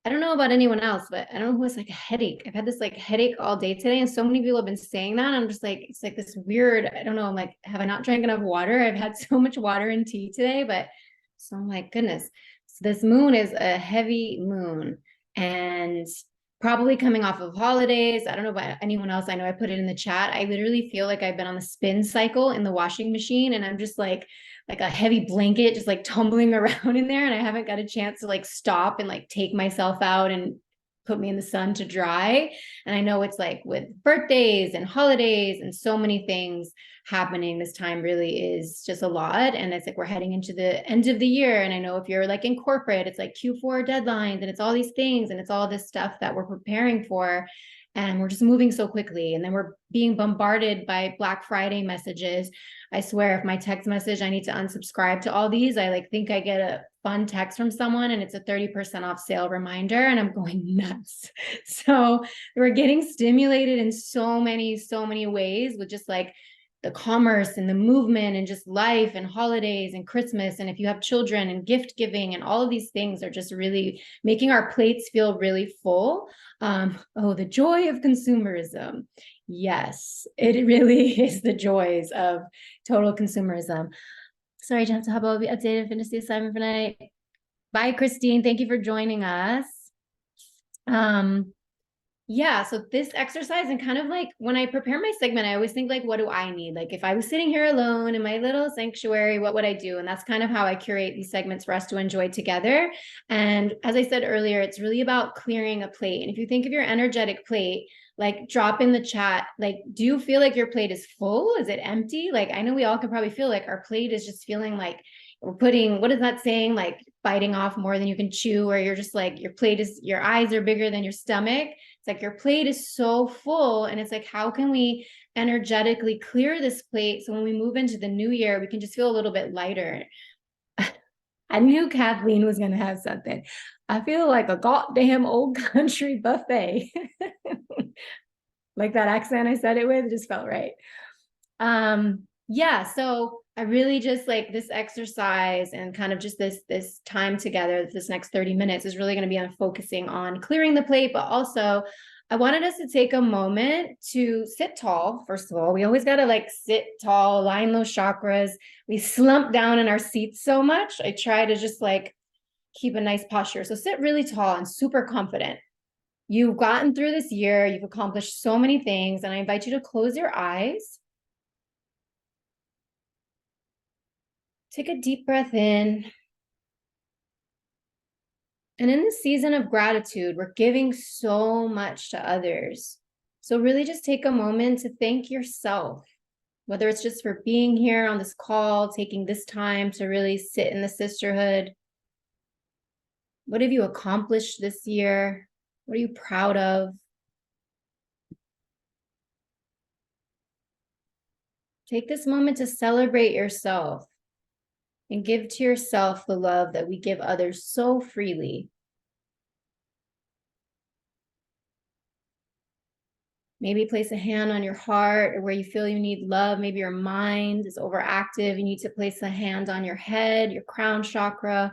I don't know about anyone else, but I don't know who has like a headache. I've had this like headache all day today, and so many people have been saying that. I'm just like, it's like this weird, I don't know. I'm like, have I not drank enough water? I've had so much water and tea today, but so I'm like, goodness. So this moon is a heavy moon and probably coming off of holidays. I don't know about anyone else. I know I put it in the chat. I literally feel like I've been on the spin cycle in the washing machine, and I'm just like a heavy blanket just like tumbling around in there, and I haven't got a chance to like stop and like take myself out and put me in the sun to dry. And I know it's like with birthdays and holidays and so many things happening, this time really is just a lot. And it's like we're heading into the end of the year, and I know if you're like in corporate, it's like Q4 deadlines, and it's all these things, and it's all this stuff that we're preparing for, and we're just moving so quickly. And then we're being bombarded by Black Friday messages. I swear, if my text message, I need to unsubscribe to all these. I like think I get a fun text from someone and it's a 30% off sale reminder, and I'm going nuts. So we're getting stimulated in so many ways with just like the commerce and the movement and just life and holidays and Christmas. And if you have children and gift giving, and all of these things are just really making our plates feel really full. Oh, the joy of consumerism. Yes, it really is the joys of total consumerism. Sorry, Jen, so how about we update and finish the assignment for tonight? Bye, Christine. Thank you for joining us. Yeah, so this exercise, and kind of like when I prepare my segment, I always think like, what do I need? Like if I was sitting here alone in my little sanctuary, what would I do? And that's kind of how I curate these segments for us to enjoy together. And as I said earlier, it's really about clearing a plate. And if you think of your energetic plate, like drop in the chat, like, do you feel like your plate is full? Is it empty? Like, I know we all could probably feel like our plate is just feeling like we're putting, what is that saying? Like biting off more than you can chew, or you're just like, your plate is, your eyes are bigger than your stomach. It's like your plate is so full, and it's like, how can we energetically clear this plate so when we move into the new year, we can just feel a little bit lighter? I knew Kathleen was going to have something. I feel like a goddamn old country buffet. Like that accent I said it with, it just felt right. Yeah, so I really just like this exercise and kind of just this time together, this next 30 minutes is really going to be on focusing on clearing the plate, but also I wanted us to take a moment to sit tall. First of all, we always got to like sit tall, align those chakras. We slump down in our seats so much. I try to just like keep a nice posture. So sit really tall and super confident. You've gotten through this year, you've accomplished so many things, and I invite you to close your eyes. Take a deep breath in. And in this season of gratitude, we're giving so much to others. So really just take a moment to thank yourself, whether it's just for being here on this call, taking this time to really sit in the sisterhood. What have you accomplished this year? What are you proud of? Take this moment to celebrate yourself and give to yourself the love that we give others so freely. Maybe place a hand on your heart or where you feel you need love. Maybe your mind is overactive. You need to place a hand on your head, your crown chakra,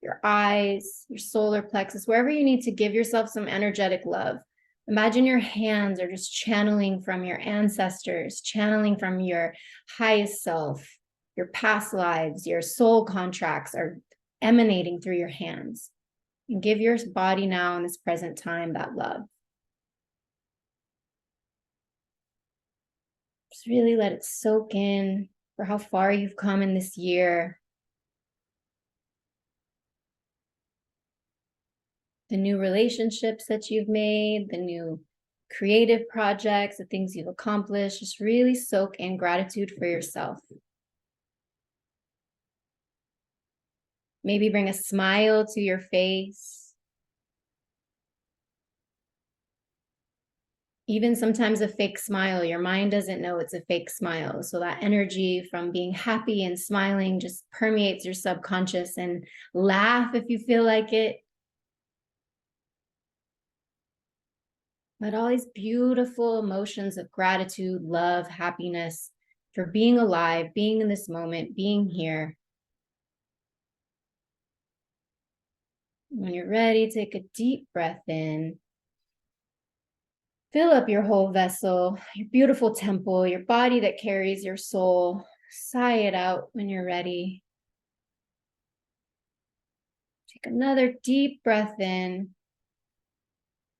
your eyes, your solar plexus, wherever you need to give yourself some energetic love. Imagine your hands are just channeling from your ancestors, channeling from your highest self, your past lives, your soul contracts are emanating through your hands. And give your body now in this present time that love. Just really let it soak in for how far you've come in this year. The new relationships that you've made, the new creative projects, the things you've accomplished. Just really soak in gratitude for yourself. Maybe bring a smile to your face. Even sometimes a fake smile, your mind doesn't know it's a fake smile. So that energy from being happy and smiling just permeates your subconscious, and laugh if you feel like it. Let all these beautiful emotions of gratitude, love, happiness for being alive, being in this moment, being here. When you're ready, take a deep breath in. Fill up your whole vessel, your beautiful temple, your body that carries your soul. Sigh it out when you're ready. Take another deep breath in,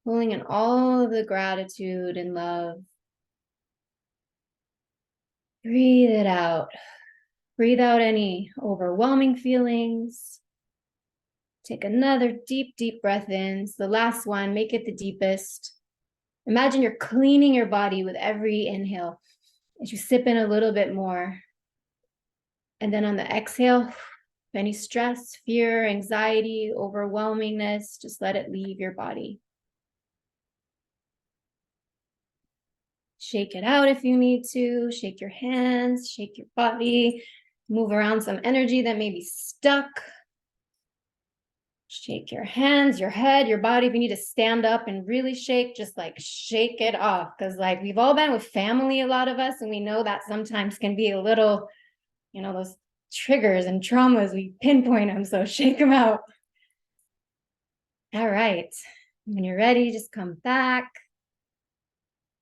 pulling in all of the gratitude and love. Breathe it out. Breathe out any overwhelming feelings. Take another deep, deep breath in. It's the last one. Make it the deepest. Imagine you're cleaning your body with every inhale as you sip in a little bit more. And then on the exhale, any stress, fear, anxiety, overwhelmingness, just let it leave your body. Shake it out if you need to. Shake your hands, shake your body, move around some energy that may be stuck. Shake your hands, your head, your body. If you need to stand up and really shake, just like shake it off. Because like we've all been with family, a lot of us, and we know that sometimes can be a little, you know, those triggers and traumas, we pinpoint them. So shake them out. All right. When you're ready, just come back.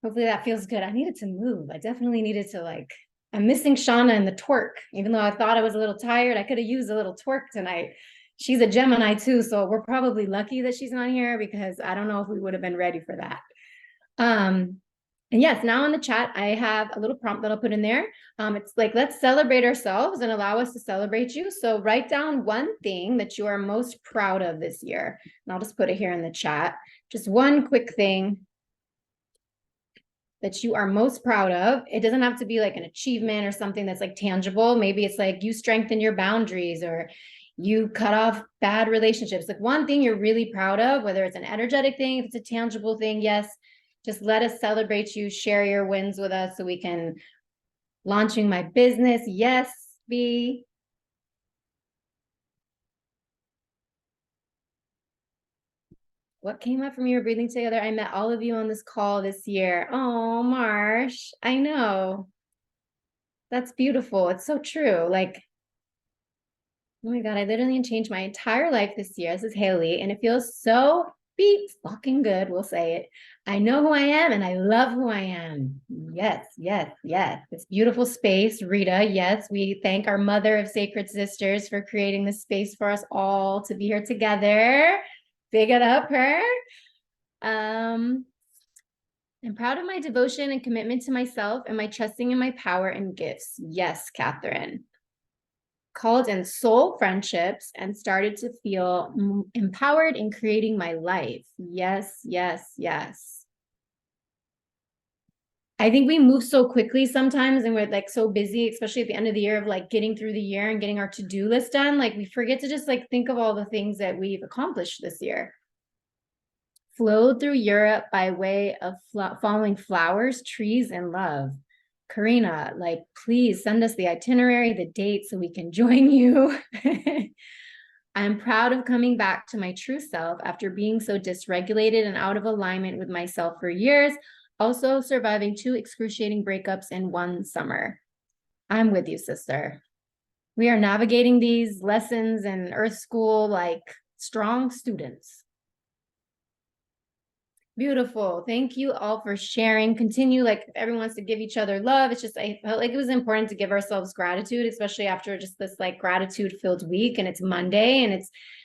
Hopefully that feels good. I needed to move. I definitely needed to I'm missing Shauna and the twerk. Even though I thought I was a little tired, I could have used a little twerk tonight. She's a Gemini too, so we're probably lucky that she's not here because I don't know if we would have been ready for that. And yes, now in the chat, I have a little prompt that I'll put in there. It's like, let's celebrate ourselves and allow us to celebrate you. So write down one thing that you are most proud of this year. And I'll just put it here in the chat. Just one quick thing that you are most proud of. It doesn't have to be like an achievement or something that's like tangible. Maybe it's like you strengthen your boundaries or you cut off bad relationships. Like one thing you're really proud of, whether it's an energetic thing, if it's a tangible thing, yes, just let us celebrate you, share your wins with us so we can launching my business. Yes, B. What came up from you breathing together? I met all of you on this call this year. Oh, Marsh, I know. That's beautiful. It's so true. Like, oh my God, I literally changed my entire life this year. This is Haley, and it feels so fucking good. We'll say it. I know who I am and I love who I am. Yes, yes, yes. This beautiful space, Rita. Yes, we thank our Mother of Sacred Sisters for creating this space for us all to be here together. Big it up, her. I'm proud of my devotion and commitment to myself and my trusting in my power and gifts. Yes, Catherine. Called in soul friendships and started to feel empowered in creating my life. Yes, yes, yes. I think we move so quickly sometimes and we're like so busy, especially at the end of the year of like getting through the year and getting our to-do list done. Like we forget to just like think of all the things that we've accomplished this year. Flowed through Europe by way of following flowers, trees, and love. Karina, like, please send us the itinerary, the date, so we can join you. I'm proud of coming back to my true self after being so dysregulated and out of alignment with myself for years, also surviving 2 excruciating breakups in 1 summer. I'm with you, sister. We are navigating these lessons in Earth School like strong students. Beautiful. Thank you all for sharing. Continue, like if everyone wants to give each other love. It's just, I felt like it was important to give ourselves gratitude, especially after just this like gratitude filled week and it's Monday and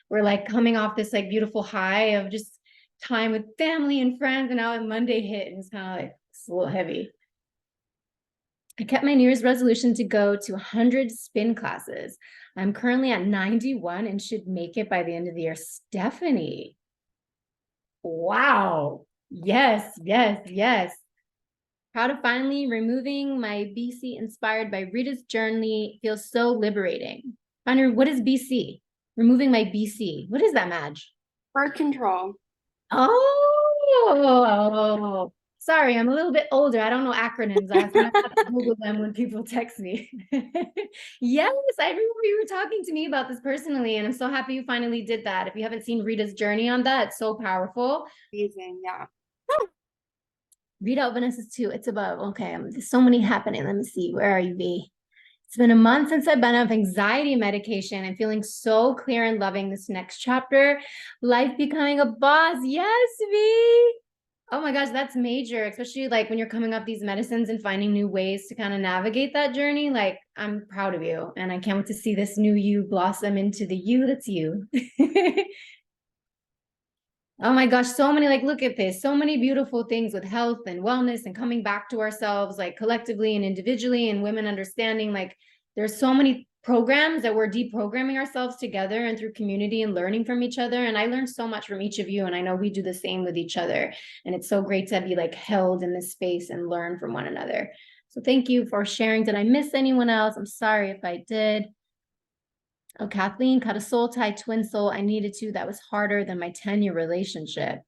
we're like coming off this like beautiful high of just time with family and friends. And now Monday hit and it's kind of like, it's a little heavy. I kept my New Year's resolution to go to 100 spin classes. I'm currently at 91 and should make it by the end of the year. Stephanie. Wow. Yes, yes, yes. Proud of finally removing my BC inspired by Rita's journey. Feels so liberating. Finder, what is BC? Removing my BC. What is that, Madge? Birth control. Oh, sorry, I'm a little bit older. I don't know acronyms. I have to Google them when people text me. Yes, I remember you were talking to me about this personally, and I'm so happy you finally did that. If you haven't seen Rita's journey on that, it's so powerful. Amazing, yeah. Rita, Vanessa's too. It's above. Okay, there's so many happening. Let me see. Where are you, V? It's been a month since I've been off anxiety medication. I'm feeling so clear and loving this next chapter. Life becoming a boss. Yes, V. Oh my gosh, that's major, especially like when you're coming up these medicines and finding new ways to kind of navigate that journey. Like, I'm proud of you, and I can't wait to see this new you blossom into the you that's you. Oh my gosh, so many, like, look at this, so many beautiful things with health and wellness and coming back to ourselves, like collectively and individually, and women understanding, like, there's so many programs that we're deprogramming ourselves together and through community and learning from each other. And I learned so much from each of you, and I know we do the same with each other. And it's so great to be like held in this space and learn from one another. So thank you for sharing. Did I miss anyone else? I'm sorry if I did. Oh, Kathleen, cut a soul tie, twin soul. I needed to. That was harder than my 10-year relationship.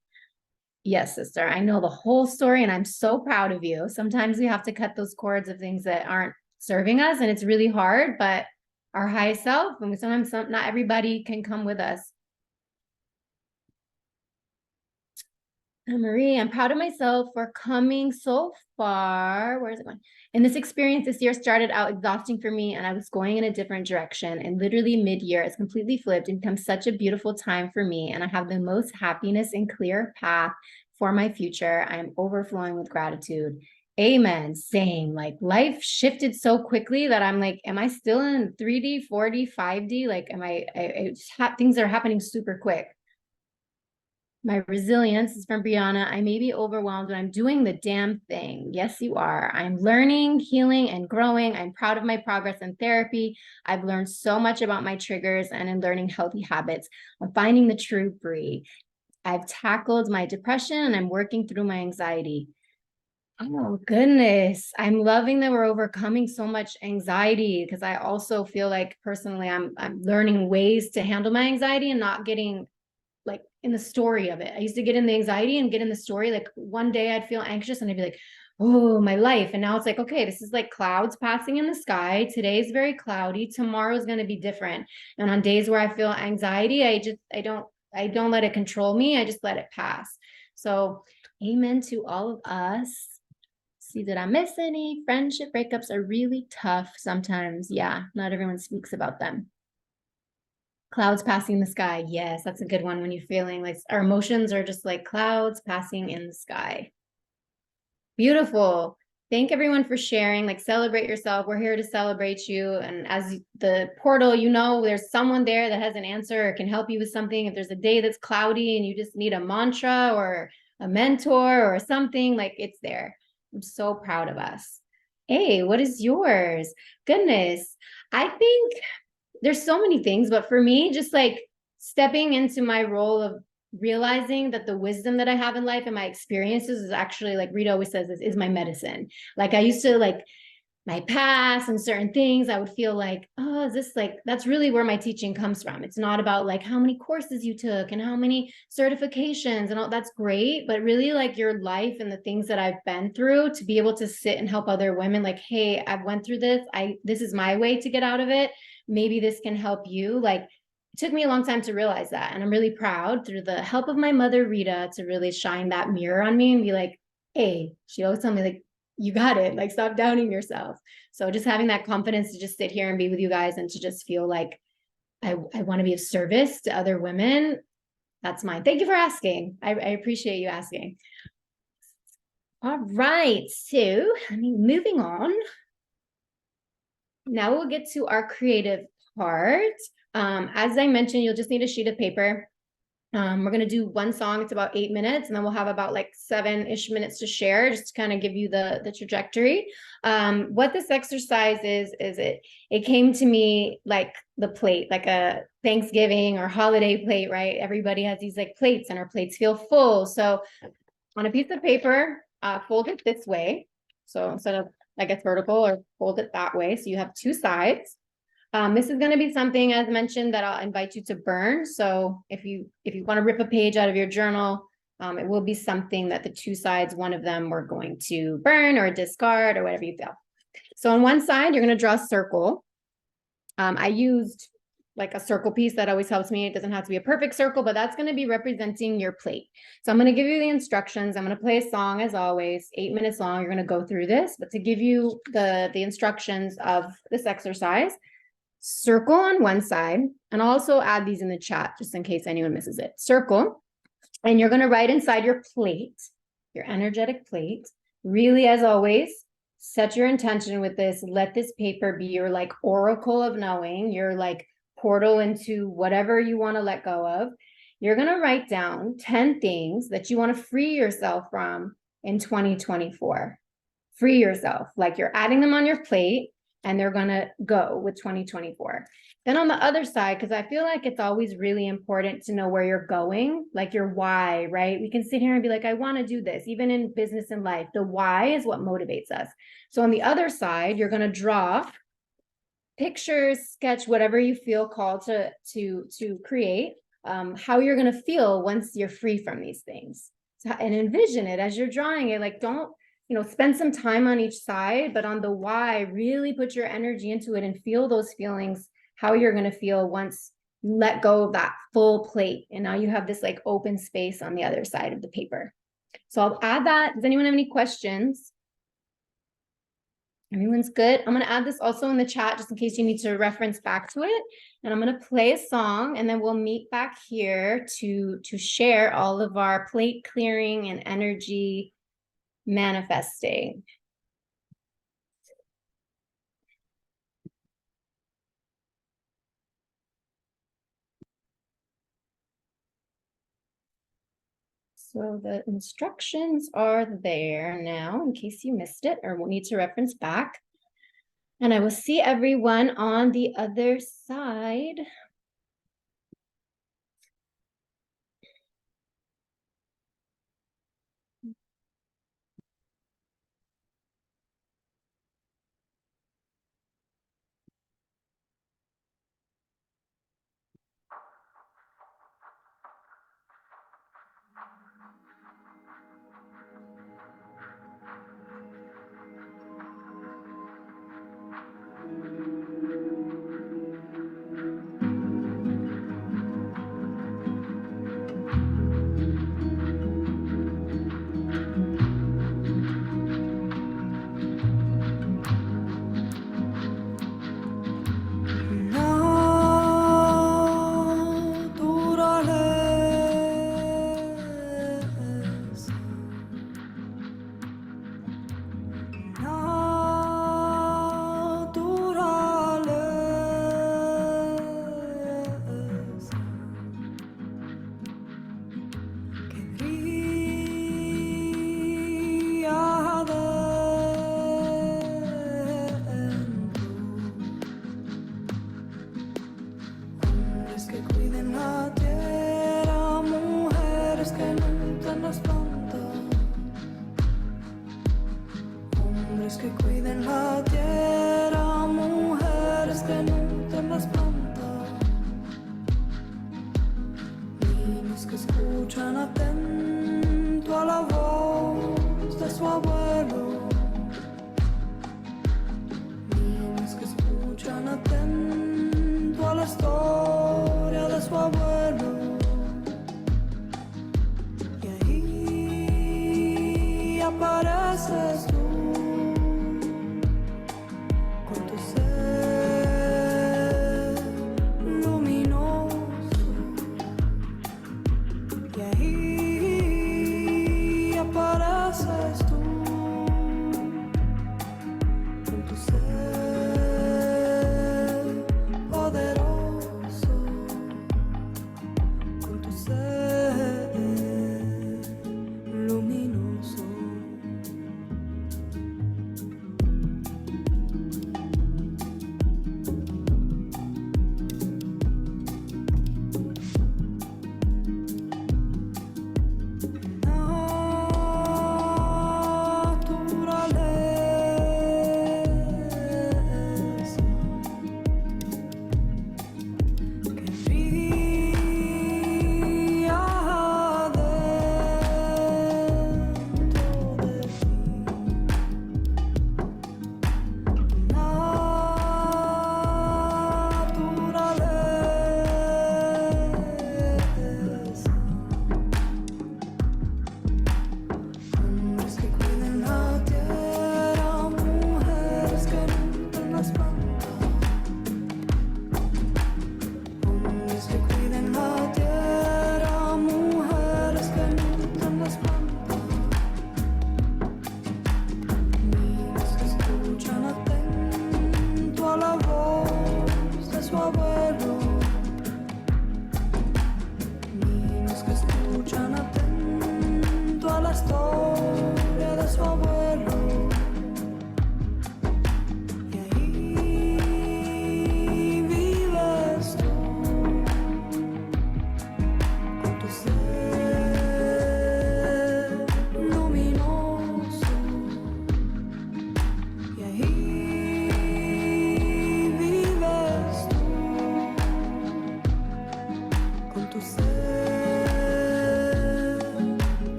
Yes, sister. I know the whole story, and I'm so proud of you. Sometimes we have to cut those cords of things that aren't serving us, and it's really hard, but our highest self, and sometimes not everybody can come with us. Marie, I'm proud of myself for coming so far. Where is it going? And this experience this year started out exhausting for me, and I was going in a different direction. And literally mid-year, it's completely flipped and become such a beautiful time for me. And I have the most happiness and clear path for my future. I am overflowing with gratitude. Amen. Same. Like, life shifted so quickly that I'm like, am I still in 3D, 4D, 5D? Like, things are happening super quick. My resilience is from Brianna. I may be overwhelmed, but I'm doing the damn thing. Yes, you are. I'm learning, healing, and growing. I'm proud of my progress in therapy. I've learned so much about my triggers and in learning healthy habits. I'm finding the true Brie. I've tackled my depression and I'm working through my anxiety. Oh, goodness. I'm loving that we're overcoming so much anxiety, because I also feel like personally I'm learning ways to handle my anxiety and not getting like in the story of it. I used to get in the anxiety and get in the story. Like, one day I'd feel anxious and I'd be like, oh, my life. And now it's like, okay, this is like clouds passing in the sky. Today's very cloudy. Tomorrow's going to be different. And on days where I feel anxiety, I don't let it control me. I just let it pass. So amen to all of us. See, did I miss any? Friendship breakups are really tough sometimes. Yeah, not everyone speaks about them. Clouds passing the sky. Yes, that's a good one when you're feeling like our emotions are just like clouds passing in the sky. Beautiful. Thank everyone for sharing. Like, celebrate yourself. We're here to celebrate you. And as the portal, you know, there's someone there that has an answer or can help you with something. If there's a day that's cloudy and you just need a mantra or a mentor or something, like, it's there. I'm so proud of us. Hey, what is yours? Goodness. I think there's so many things, but for me, just like stepping into my role of realizing that the wisdom that I have in life and my experiences is actually, like Rita always says, is my medicine. Like, I used to, like, my past and certain things, I would feel like, oh, is this like, that's really where my teaching comes from. It's not about like how many courses you took and how many certifications and all. That's great, but really like your life and the things that I've been through to be able to sit and help other women, like, hey, I've went through this. This is my way to get out of it. Maybe this can help you. Like, it took me a long time to realize that. And I'm really proud, through the help of my mother, Rita, to really shine that mirror on me and be like, hey, she always told me, like, you got it. Like, stop doubting yourself. So just having that confidence to just sit here and be with you guys and to just feel like I want to be of service to other women. That's mine. Thank you for asking. I appreciate you asking. All right. So, moving on. Now we'll get to our creative part. As I mentioned, you'll just need a sheet of paper. We're going to do one song. It's about 8 minutes, and then we'll have about like 7-ish minutes to share, just to kind of give you the trajectory. What this exercise is it came to me like the plate, like a Thanksgiving or holiday plate, right? Everybody has these like plates and our plates feel full. So on a piece of paper, fold it this way. So instead of, I guess, vertical, or fold it that way. So you have two sides. This is going to be something, as mentioned, that I'll invite you to burn. So if you want to rip a page out of your journal, it will be something that the two sides, one of them we're going to burn or discard or whatever you feel. So on one side, you're going to draw a circle. I used like a circle piece that always helps me. It doesn't have to be a perfect circle, but that's going to be representing your plate. So I'm going to give you the instructions. I'm going to play a song as always, 8 minutes long. You're going to go through this, but to give you the instructions of this exercise, circle on one side, and I'll also add these in the chat just in case anyone misses it. Circle, and you're going to write inside your plate, your energetic plate. Really, as always, set your intention with this. Let this paper be your like oracle of knowing, your like portal into whatever you want to let go of. You're going to write down 10 things that you want to free yourself from in 2024. Free yourself, like you're adding them on your plate and they're going to go with 2024. Then on the other side, because I feel like it's always really important to know where you're going, like your why, right? We can sit here and be like, I want to do this, even in business and life. The why is what motivates us. So on the other side, you're going to draw pictures, sketch, whatever you feel called to create, how you're going to feel once you're free from these things. So, and envision it as you're drawing it. Like, don't, spend some time on each side, but on the why, really put your energy into it and feel those feelings, how you're going to feel once you let go of that full plate. And now you have this like open space on the other side of the paper. So I'll add that. Does anyone have any questions? Everyone's good. I'm going to add this also in the chat just in case you need to reference back to it. And I'm going to play a song and then we'll meet back here to share all of our plate clearing and energy manifesting. So the instructions are there now in case you missed it or will need to reference back. And I will see everyone on the other side.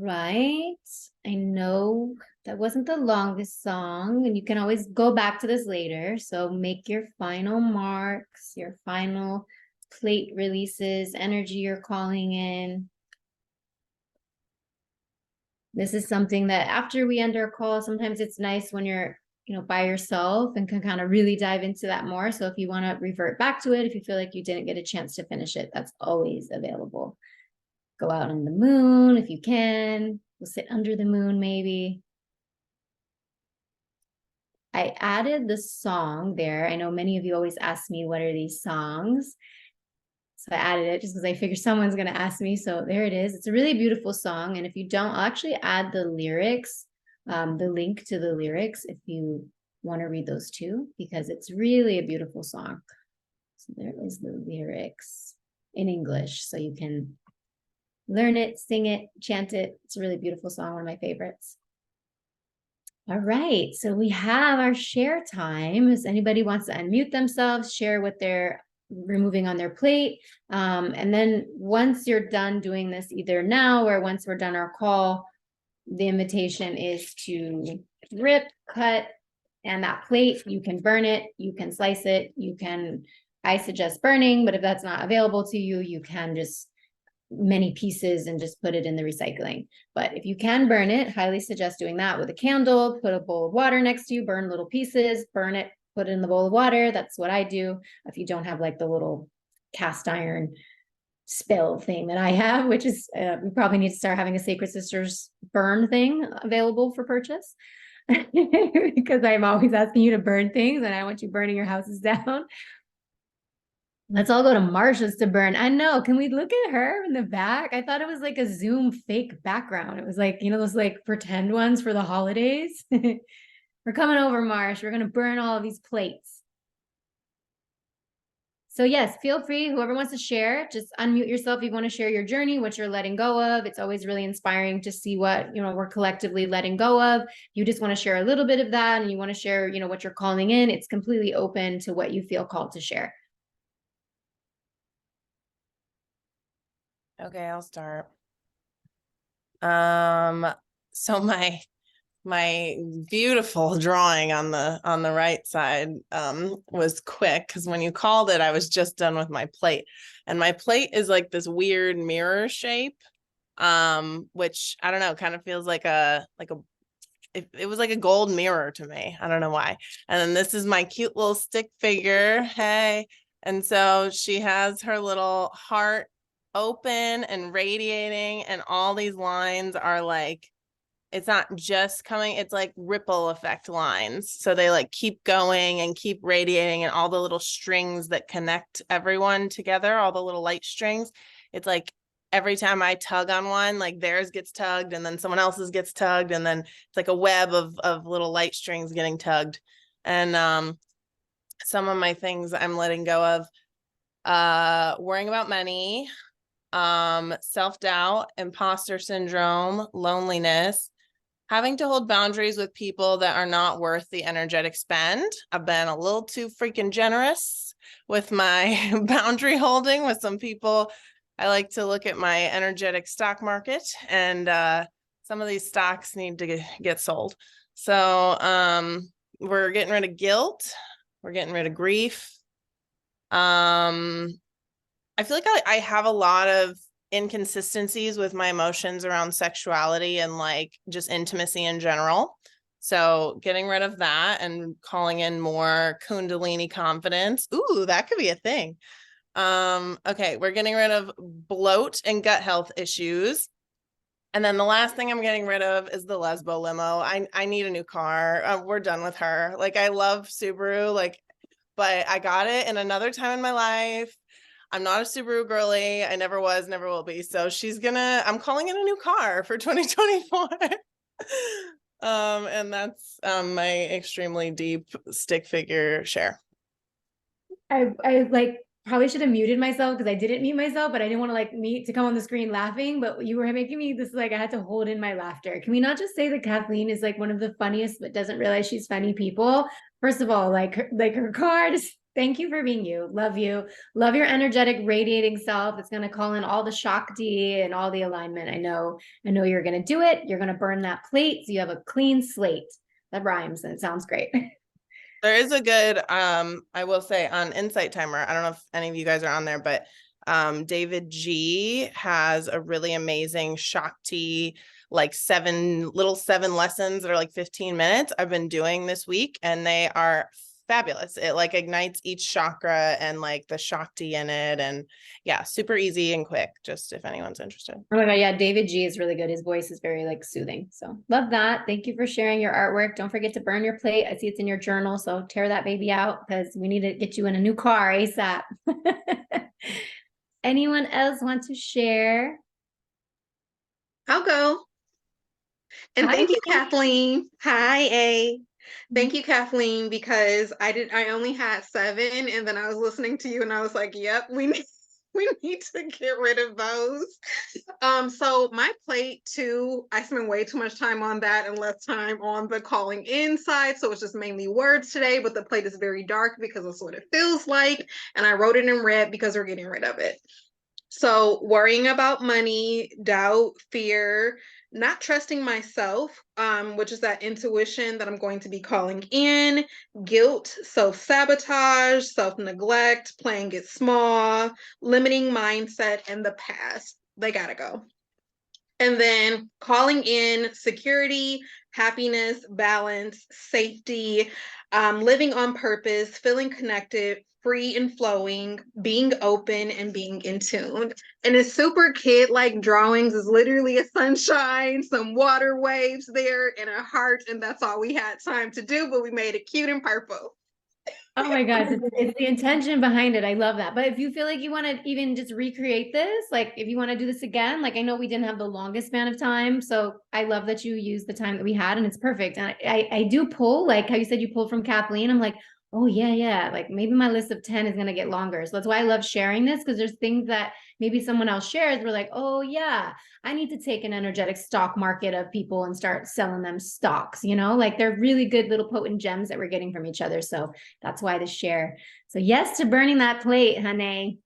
right. I know that wasn't the longest song, and you can always go back to this later. So make your final marks, your final plate releases, energy you're calling in. This is something that after we end our call, sometimes it's nice when you're, by yourself and can kind of really dive into that more. So if you want to revert back to it, if you feel like you didn't get a chance to finish it, that's always available. Go out on the moon if you can. We'll sit under the moon maybe. I added the song there. I know many of you always ask me, what are these songs? So I added it just because I figured someone's going to ask me. So there it is. It's a really beautiful song. And if you don't, I'll actually add the lyrics, the link to the lyrics if you want to read those too, because it's really a beautiful song. So there is the lyrics in English. So you can learn it, sing it, chant it. It's a really beautiful song, one of my favorites. All right, so we have our share time. If anybody wants to unmute themselves, share what they're removing on their plate. And then once you're done doing this, either now or once we're done our call, the invitation is to rip, cut, and that plate, you can burn it, you can slice it, I suggest burning, but if that's not available to you, you can just many pieces and just put it in the recycling. But if you can burn it, highly suggest doing that with a candle. Put a bowl of water next to you, burn little pieces, burn it, put it in the bowl of water. That's what I do. If you don't have like the little cast iron spill thing that I have, which is we probably need to start having a Sacred Sisters burn thing available for purchase. Because I'm always asking you to burn things and I want you burning your houses down. Let's all go to Marsha's to burn. I know. Can we look at her in the back? I thought it was like a Zoom fake background. It was like, those like pretend ones for the holidays. We're coming over, Marsh. We're going to burn all of these plates. So yes, feel free. Whoever wants to share, just unmute yourself. If you want to share your journey, what you're letting go of. It's always really inspiring to see what, we're collectively letting go of. You just want to share a little bit of that and you want to share, what you're calling in. It's completely open to what you feel called to share. Okay, I'll start. So my beautiful drawing on the right side was quick because when you called it, I was just done with my plate. And my plate is like this weird mirror shape, which I don't know, kind of feels like it was like a gold mirror to me. I don't know why. And then this is my cute little stick figure. Hey. And so she has her little heart open and radiating, and all these lines are like, it's not just coming, it's like ripple effect lines. So they like keep going and keep radiating, and all the little strings that connect everyone together, all the little light strings. It's like every time I tug on one, like theirs gets tugged and then someone else's gets tugged. And then it's like a web of little light strings getting tugged. And some of my things I'm letting go of, worrying about money, self-doubt, imposter syndrome, loneliness, having to hold boundaries with people that are not worth the energetic spend. I've been a little too freaking generous with my boundary holding with some people. I like to look at my energetic stock market, and some of these stocks need to get sold. So we're getting rid of guilt. We're getting rid of grief. I feel like I have a lot of inconsistencies with my emotions around sexuality and like just intimacy in general. So getting rid of that and calling in more Kundalini confidence. Ooh, that could be a thing. Okay, we're getting rid of bloat and gut health issues. And then the last thing I'm getting rid of is the Lesbo limo. I need a new car. We're done with her. Like, I love Subaru, but I got it in another time in my life. I'm not a Subaru girly. I never was, never will be. So I'm calling in a new car for 2024. And that's my extremely deep stick figure share. I like probably should have muted myself because I didn't mute myself, but I didn't want to like me to come on the screen laughing, but you were making me this, like I had to hold in my laughter. Can we not just say that Kathleen is like one of the funniest, but doesn't realize she's funny people? First of all, like her car, just Thank you for being you. Love you. Love your energetic, radiating self. It's going to call in all the Shakti and all the alignment. I know you're going to do it. You're going to burn that plate so you have a clean slate. That rhymes and it sounds great. There is a good, I will say on Insight Timer, I don't know if any of you guys are on there, but David G has a really amazing Shakti, like 7 lessons that are like 15 minutes I've been doing this week, and they are fabulous. It like ignites each chakra and like the Shakti in it. And yeah, super easy and quick, just if anyone's interested. Oh my God, yeah, David G is really good. His voice is very like soothing. So love that. Thank you for sharing your artwork. Don't forget to burn your plate. I see it's in your journal. So tear that baby out because we need to get you in a new car ASAP. Anyone else want to share? I'll go. And Hi, thank you, A. Kathleen. Hi, A. Thank you, Kathleen, because I only had 7, and then I was listening to you and I was like, yep, we need to get rid of those. So my plate too, I spend way too much time on that and less time on the calling in side. So it's just mainly words today, but the plate is very dark because that's what it feels like. And I wrote it in red because we're getting rid of it. So worrying about money, doubt, fear, not trusting myself, which is that intuition that I'm going to be calling in, guilt, self-sabotage, self-neglect, playing it small, limiting mindset, and the past. They gotta go. And then calling in security, happiness, balance, safety, living on purpose, feeling connected, free and flowing, being open, and being in tune. And it's super kid-like drawings. Is literally a sunshine, some water waves there, and a heart, and that's all we had time to do, but we made it cute and purple. Oh my gosh, it's the intention behind it. I love that. But if you feel like you want to even just recreate this, like if you want to do this again, like I know we didn't have the longest span of time. So I love that you used the time that we had and it's perfect. And I do pull, like how you said you pulled from Kathleen. I'm like, oh yeah. Like maybe my list of 10 is going to get longer. So that's why I love sharing this because there's things that maybe someone else shares. We're like, oh yeah, I need to take an energetic stock market of people and start selling them stocks, like they're really good little potent gems that we're getting from each other. So that's why to share. So yes to burning that plate, honey.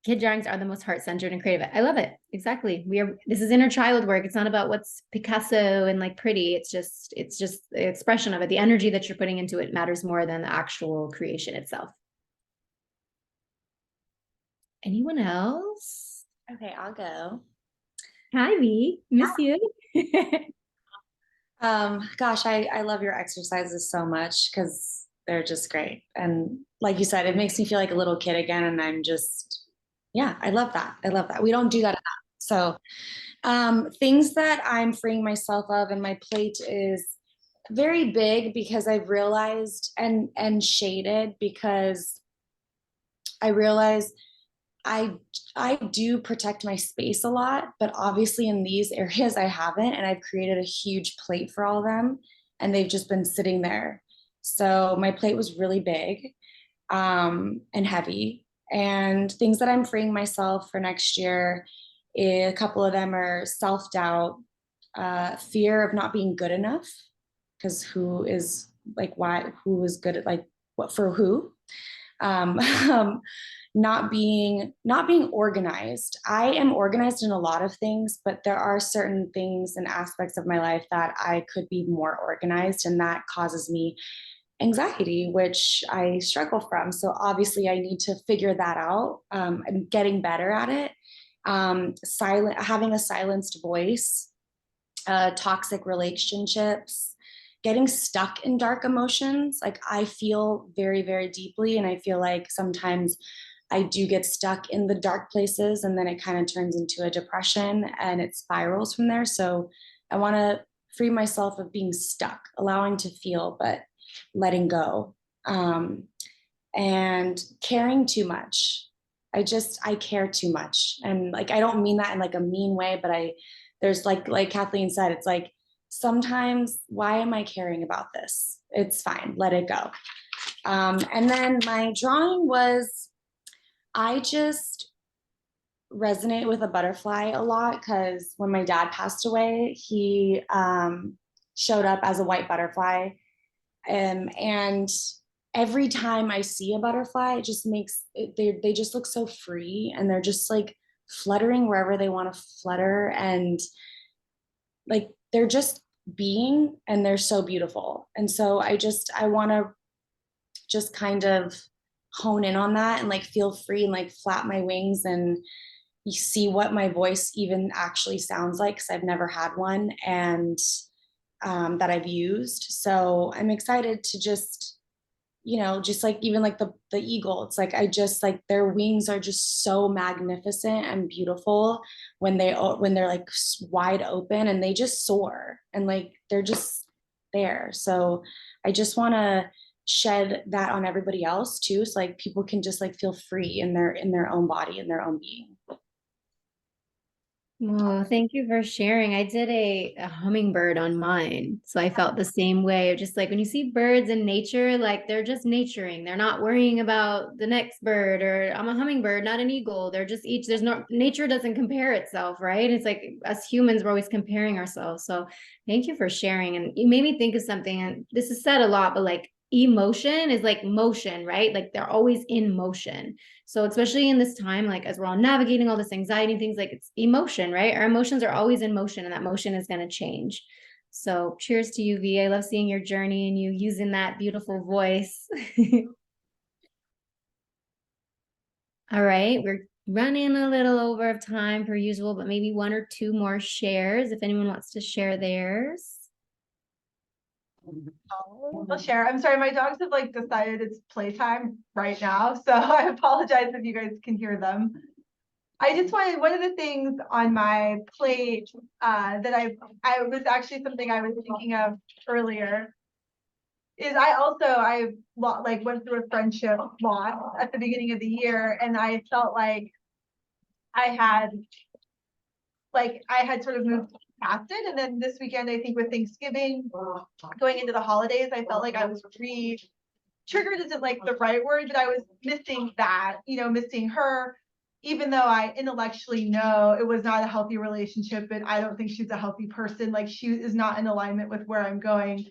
Kid drawings are the most heart-centered and creative. I love it. Exactly. This is inner child work. It's not about what's Picasso and like pretty. It's just the expression of it. The energy that you're putting into it matters more than the actual creation itself. Anyone else? Okay, I'll go. Hi, V. Miss you. Gosh, I love your exercises so much because they're just great. And like you said, it makes me feel like a little kid again. And I'm just, yeah, I love that. I love that. We don't do that enough. So things that I'm freeing myself of, and my plate is very big because I've realized and shaded because I realize I do protect my space a lot, but obviously in these areas I haven't, and I've created a huge plate for all of them, and they've just been sitting there. So my plate was really big and heavy. And things that I'm freeing myself for next year, a couple of them are self-doubt, fear of not being good enough, because who is good at like what for who? Not being organized. I am organized in a lot of things, but there are certain things and aspects of my life that I could be more organized, and that causes me anxiety, which I struggle from. So obviously I need to figure that out. I'm getting better at it. Having a silenced voice, toxic relationships, getting stuck in dark emotions. Like I feel very, very deeply, and I feel like sometimes I do get stuck in the dark places, and then it kind of turns into a depression and it spirals from there. So I want to free myself of being stuck, allowing to feel, but letting go, and caring too much. I care too much. And like, I don't mean that in like a mean way, but there's like Kathleen said, it's like, sometimes why am I caring about this? It's fine. Let it go. And then my drawing was, I just resonate with a butterfly a lot because when my dad passed away, he showed up as a white butterfly. And every time I see a butterfly, it just makes they just look so free, and they're just like fluttering wherever they want to flutter, and like they're just being, and they're so beautiful. And so I want to just kind of hone in on that and like feel free and like flap my wings and you see what my voice even actually sounds like, because I've never had one, and that I've used. So I'm excited to just, just like even like the eagle, it's like I just like their wings are just so magnificent and beautiful when they're like wide open, and they just soar, and like they're just there. So I just want to shed that on everybody else too, so like people can just like feel free in their own body and their own being. Oh, thank you for sharing. I did a hummingbird on mine. So I felt the same way of just like when you see birds in nature, like they're just naturing. They're not worrying about the next bird, or I'm a hummingbird, not an eagle. They're just each, nature doesn't compare itself, right? It's like us humans, we're always comparing ourselves. So thank you for sharing. And you made me think of something, and this is said a lot, but like emotion is like motion, right? Like they're always in motion. So especially in this time, like as we're all navigating all this anxiety and things, like it's emotion, right? Our emotions are always in motion, and that motion is going to change. So cheers to you, V. I love seeing your journey and you using that beautiful voice. All right, we're running a little over of time per usual, but maybe one or two more shares if anyone wants to share theirs. I'll share. I'm sorry, my dogs have like decided it's playtime right now, so I apologize if you guys can hear them. I just wanted, one of the things on my plate that I was actually something I was thinking of earlier is I like went through a friendship loss at the beginning of the year, and I felt like I had sort of moved past it. And then this weekend, I think with Thanksgiving going into the holidays, I felt like I was triggered isn't like the right word, but I was missing that, missing her, even though I intellectually know it was not a healthy relationship, and I don't think she's a healthy person. Like she is not in alignment with where I'm going.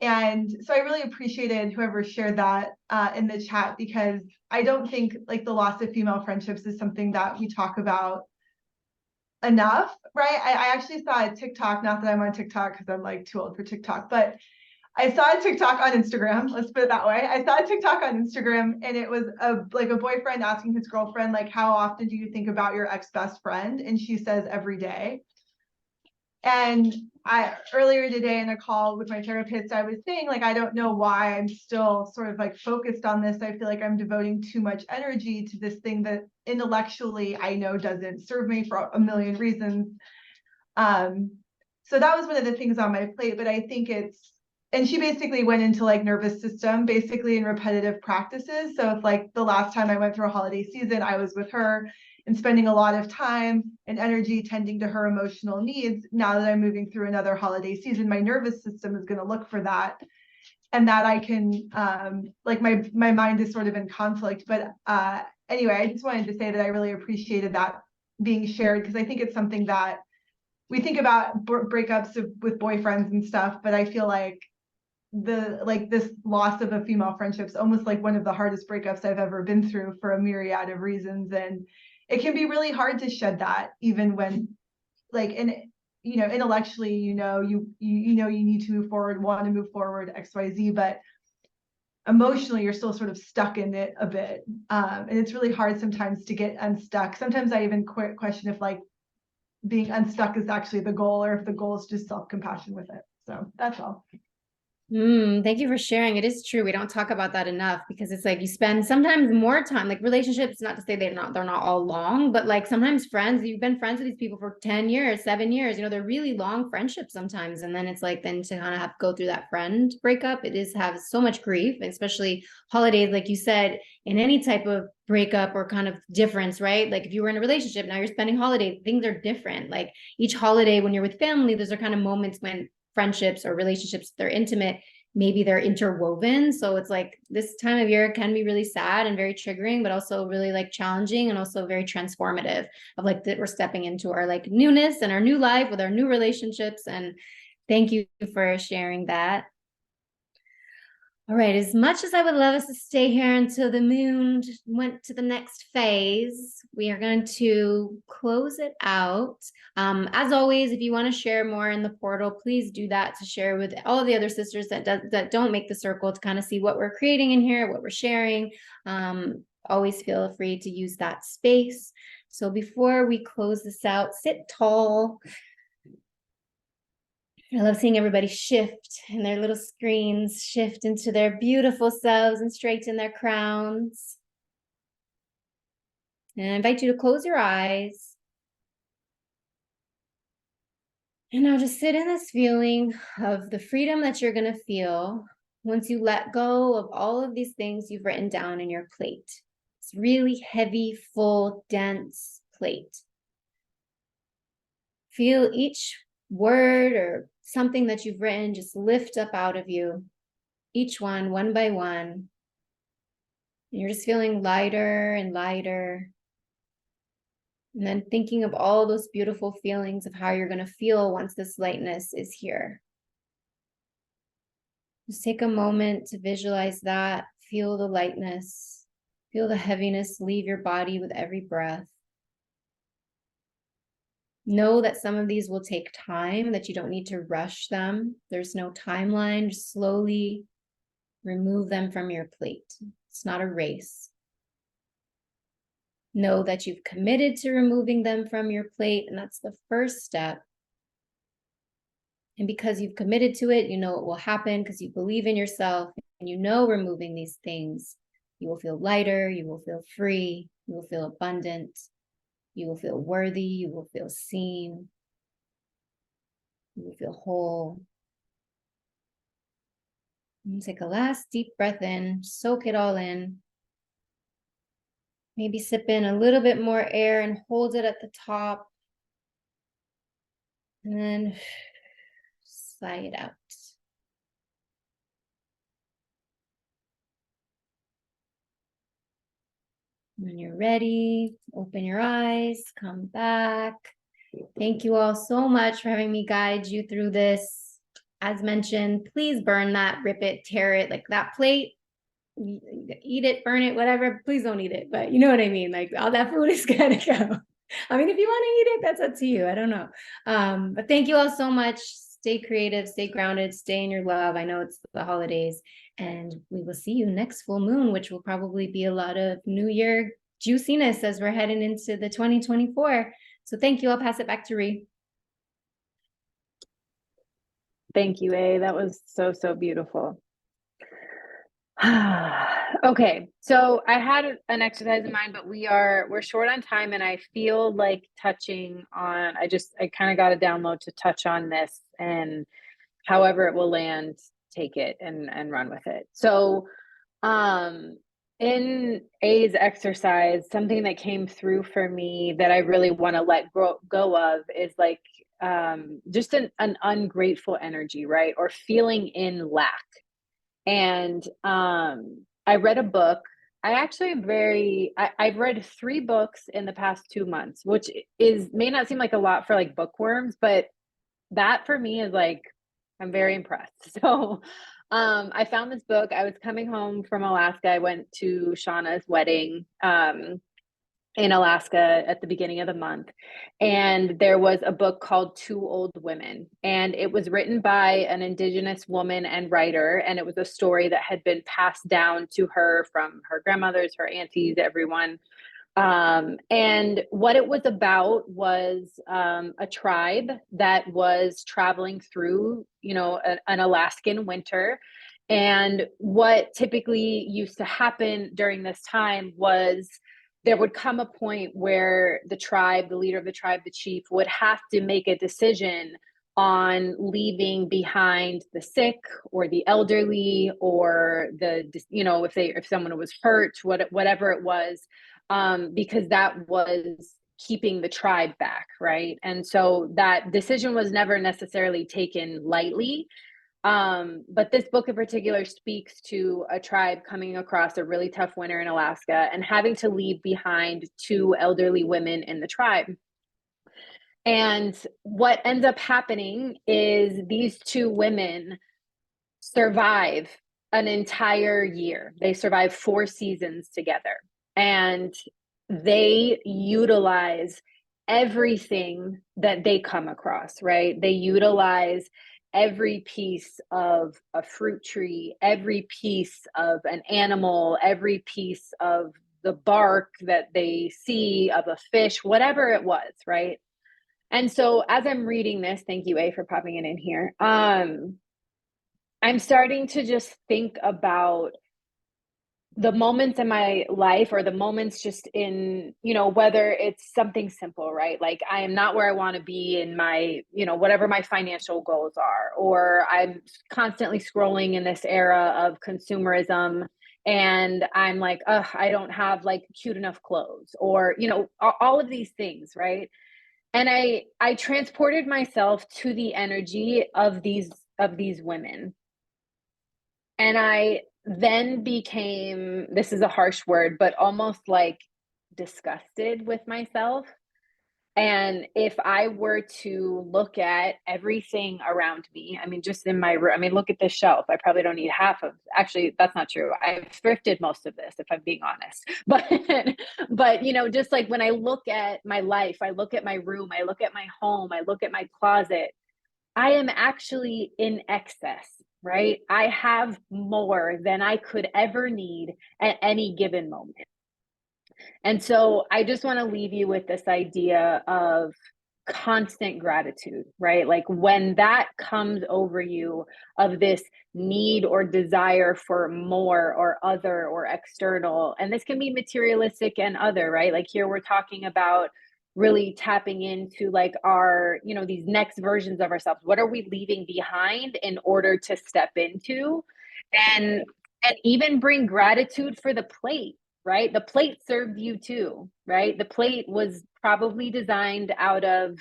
And so I really appreciated whoever shared that in the chat, because I don't think like the loss of female friendships is something that we talk about enough, right? I actually saw a TikTok, not that I'm on TikTok because I'm like too old for TikTok, but I saw a TikTok on Instagram, let's put it that way. I saw a TikTok on Instagram, and it was a boyfriend asking his girlfriend, like, how often do you think about your ex-best friend? And she says every day. And earlier today in a call with my therapist, I was saying, like, I don't know why I'm still sort of like focused on this. I feel like I'm devoting too much energy to this thing that intellectually I know doesn't serve me for a million reasons. So that was one of the things on my plate, but I think and she basically went into like nervous system, basically in repetitive practices. So it's like the last time I went through a holiday season, I was with her and spending a lot of time and energy tending to her emotional needs. Now that I'm moving through another holiday season, my nervous system is going to look for that, and that I can, like my mind is sort of in conflict. But anyway, I just wanted to say that I really appreciated that being shared, because I think it's something that we think about breakups with boyfriends and stuff, but I feel like this loss of a female friendship is almost like one of the hardest breakups I've ever been through, for a myriad of reasons. And it can be really hard to shed that, even when like, intellectually, you need to move forward, want to move forward, XYZ, but emotionally you're still sort of stuck in it a bit. And it's really hard sometimes to get unstuck. Sometimes I even question if like being unstuck is actually the goal, or if the goal is just self-compassion with it. So that's all. Thank you for sharing. It is true. We don't talk about that enough, because it's like you spend sometimes more time, like relationships, not to say they're not all long, but like sometimes friends, you've been friends with these people for 10 years, 7 years, they're really long friendships sometimes. And then it's like, then to kind of have to go through that friend breakup, it is have so much grief, especially holidays, like you said, in any type of breakup or kind of difference, right? Like if you were in a relationship, now you're spending holidays, things are different. Like each holiday when you're with family, those are kind of moments when friendships or relationships, they're intimate, maybe they're interwoven. So it's like this time of year can be really sad and very triggering, but also really like challenging, and also very transformative of like that we're stepping into our like newness and our new life with our new relationships. And thank you for sharing that. All right, as much as I would love us to stay here until the moon went to the next phase, we are going to close it out. As always, if you want to share more in the portal, please do that, to share with all of the other sisters that don't make the circle, to kind of see what we're creating in here, what we're sharing. Always feel free to use that space. So before we close this out, sit tall. I love seeing everybody shift in their little screens, shift into their beautiful selves and straighten their crowns. And I invite you to close your eyes. And now just sit in this feeling of the freedom that you're going to feel once you let go of all of these things you've written down in your plate. It's really heavy, full, dense plate. Feel each word or something that you've written just lift up out of you, each one by one. And you're just feeling lighter and lighter. And then thinking of all those beautiful feelings of how you're going to feel once this lightness is here. Just take a moment to visualize that, feel the lightness, feel the heaviness leave your body with every breath. Know that some of these will take time, that you don't need to rush them. There's no timeline. Just slowly remove them from your plate. It's not a race. Know that you've committed to removing them from your plate, and that's the first step. And because you've committed to it, you know it will happen because you believe in yourself, and you know removing these things, you will feel lighter, you will feel free, you will feel abundant. You will feel worthy, you will feel seen, you will feel whole. And take a last deep breath in, soak it all in. Maybe sip in a little bit more air and hold it at the top. And then sigh it out. When you're ready, open your eyes, come back. Thank you all so much for having me guide you through this. As mentioned, please burn that, rip it, tear it, like that plate. Eat it, burn it, whatever. Please don't eat it, but you know what I mean? Like all that food is gonna go. I mean, if you want to eat it, that's up to you. I don't know. But thank you all so much. Stay creative, stay grounded, stay in your love. I know it's the holidays, and we will see you next full moon, which will probably be a lot of New Year juiciness as we're heading into the 2024. So thank you. I'll pass it back to Ree. Thank you, A. That was so, so beautiful. Okay, so I had an exercise in mind, but we're short on time, and I feel like touching on, I kind of got a download to touch on this, and however it will land, take it and run with it. So in A's exercise, something that came through for me that I really want to let go of is like just an ungrateful energy, right? Or feeling in lack. And I read a book. I've read 3 books in the past 2 months, which may not seem like a lot for like bookworms, but that for me is like, I'm very impressed. So I found this book. I was coming home from Alaska. I went to Shauna's wedding in Alaska at the beginning of the month. And there was a book called Two Old Women. And it was written by an Indigenous woman and writer. And it was a story that had been passed down to her from her grandmothers, her aunties, everyone. And what it was about was a tribe that was traveling through, an Alaskan winter. And what typically used to happen during this time was there would come a point where the leader of the tribe, the chief, would have to make a decision on leaving behind the sick or the elderly or if someone was hurt, whatever it was, because that was keeping the tribe back, right? And so that decision was never necessarily taken lightly. But this book in particular speaks to a tribe coming across a really tough winter in Alaska and having to leave behind 2 elderly women in the tribe. And what ends up happening is these 2 women survive an entire year. They survive 4 seasons together, and they utilize everything that they come across, right? They utilize every piece of a fruit tree, every piece of an animal, every piece of the bark that they see of a fish, whatever it was, right? And so as I'm reading this, thank you, A, for popping it in here. I'm starting to just think about the moments in my life, or the moments just in, whether it's something simple, right? Like, I am not where I want to be in my, whatever my financial goals are, or I'm constantly scrolling in this era of consumerism, and I'm like, ugh, I don't have like cute enough clothes, or, all of these things, right? And I transported myself to the energy of these women. And I then became, this is a harsh word, but almost like disgusted with myself. And if I were to look at everything around me, I mean, just in my room, I mean, look at this shelf. I probably don't need half of, actually, that's not true. I've thrifted most of this, if I'm being honest. But, just like when I look at my life, I look at my room, I look at my home, I look at my closet, I am actually in excess, right? I have more than I could ever need at any given moment. And so I just want to leave you with this idea of constant gratitude, right? Like, when that comes over you, of this need or desire for more or other or external, and this can be materialistic and other, right? Like, here we're talking about really tapping into like our, these next versions of ourselves. What are we leaving behind in order to step into, and even bring gratitude for the plate, right? The plate served you too, right? The plate was probably designed out of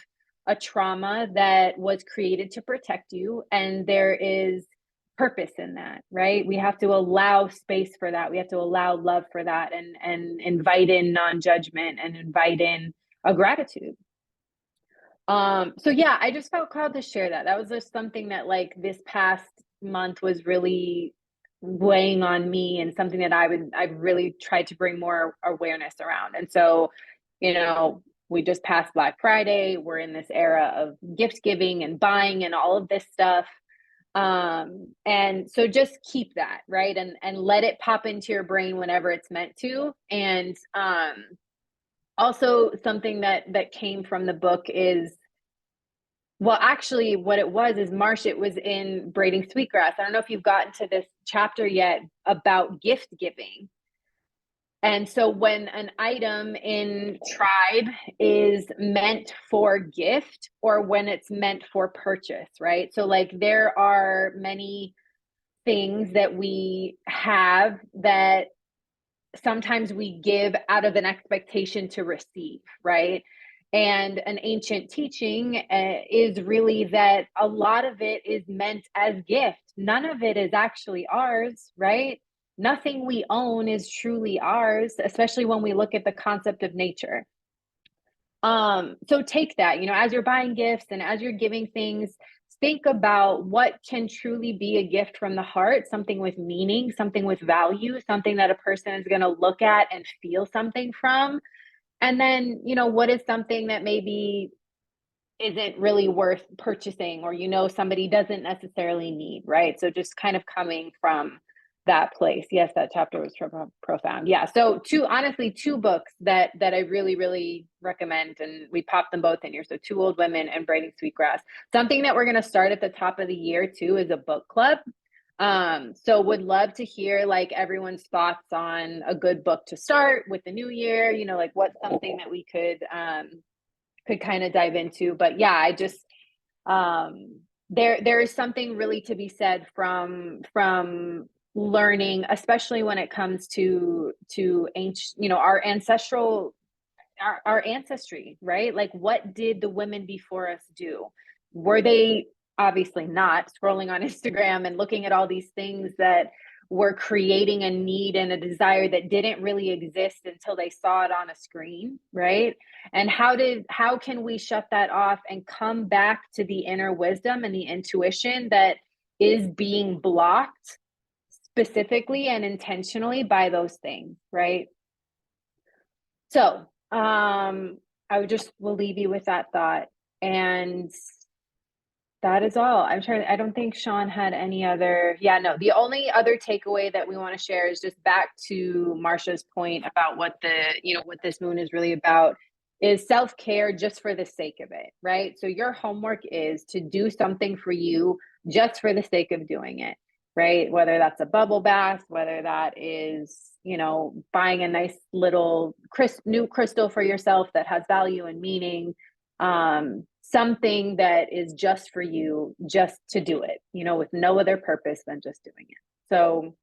a trauma that was created to protect you, and there is purpose in that, right? We have to allow space for that. We have to allow love for that, and invite in non-judgment, and invite in a gratitude. So yeah, I just felt called to share that. That was just something that, like, this past month was really weighing on me, and something that I've really tried to bring more awareness around. And so, we just passed Black Friday. We're in this era of gift giving and buying and all of this stuff. And so just keep that, right? And let it pop into your brain whenever it's meant to. And also something that came from the book is, well, actually what it was is, Marsh, it was in Braiding Sweetgrass. I don't know if you've gotten to this chapter yet about gift giving. And so when an item in Tribe is meant for gift, or when it's meant for purchase, right? So like, there are many things that we have that sometimes we give out of an expectation to receive, right? And an ancient teaching is really that a lot of it is meant as gift. None of it is actually ours, right? Nothing we own is truly ours, especially when we look at the concept of nature. So take that, as you're buying gifts and as you're giving things, think about what can truly be a gift from the heart, something with meaning, something with value, something that a person is going to look at and feel something from. And then, what is something that maybe isn't really worth purchasing, or, somebody doesn't necessarily need, right? So just kind of coming from that place. Yes, that chapter was profound. Yeah. So two books that I really, really recommend, and we popped them both in here. So Two Old Women and Braiding Sweetgrass. Something that we're going to start at the top of the year too is a book club. So would love to hear like everyone's thoughts on a good book to start with the new year, like what's something that we could kind of dive into. But yeah, I just, there is something really to be said from learning, especially when it comes to ancient, our ancestral, our ancestry, right? Like, what did the women before us do? Were they obviously not scrolling on Instagram and looking at all these things that were creating a need and a desire that didn't really exist until they saw it on a screen, right? And how can we shut that off and come back to the inner wisdom and the intuition that is being blocked specifically and intentionally by those things, right? So I will leave you with that thought. And that is all. I don't think Sean had any other. Yeah, no, the only other takeaway that we want to share is just back to Marsha's point about what what this moon is really about is self-care just for the sake of it, right? So your homework is to do something for you just for the sake of doing it, right? Whether that's a bubble bath, whether that is, buying a nice little new crystal for yourself that has value and meaning, something that is just for you, just to do it, with no other purpose than just doing it. So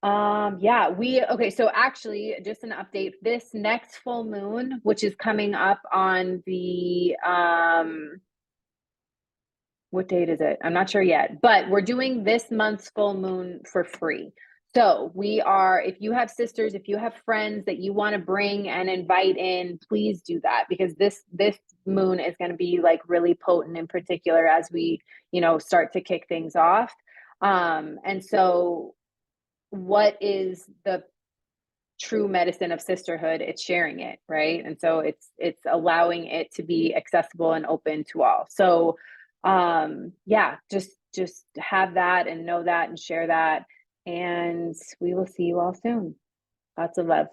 so actually just an update, this next full moon, which is coming up on the what date is it? I'm not sure yet, but we're doing this month's full moon for free. So if you have sisters, if you have friends that you want to bring and invite in, please do that, because this moon is going to be like really potent, in particular as we, start to kick things off. And so what is the true medicine of sisterhood? It's sharing it, right? And so it's allowing it to be accessible and open to all. So just have that and know that and share that. And we will see you all soon. Lots of love.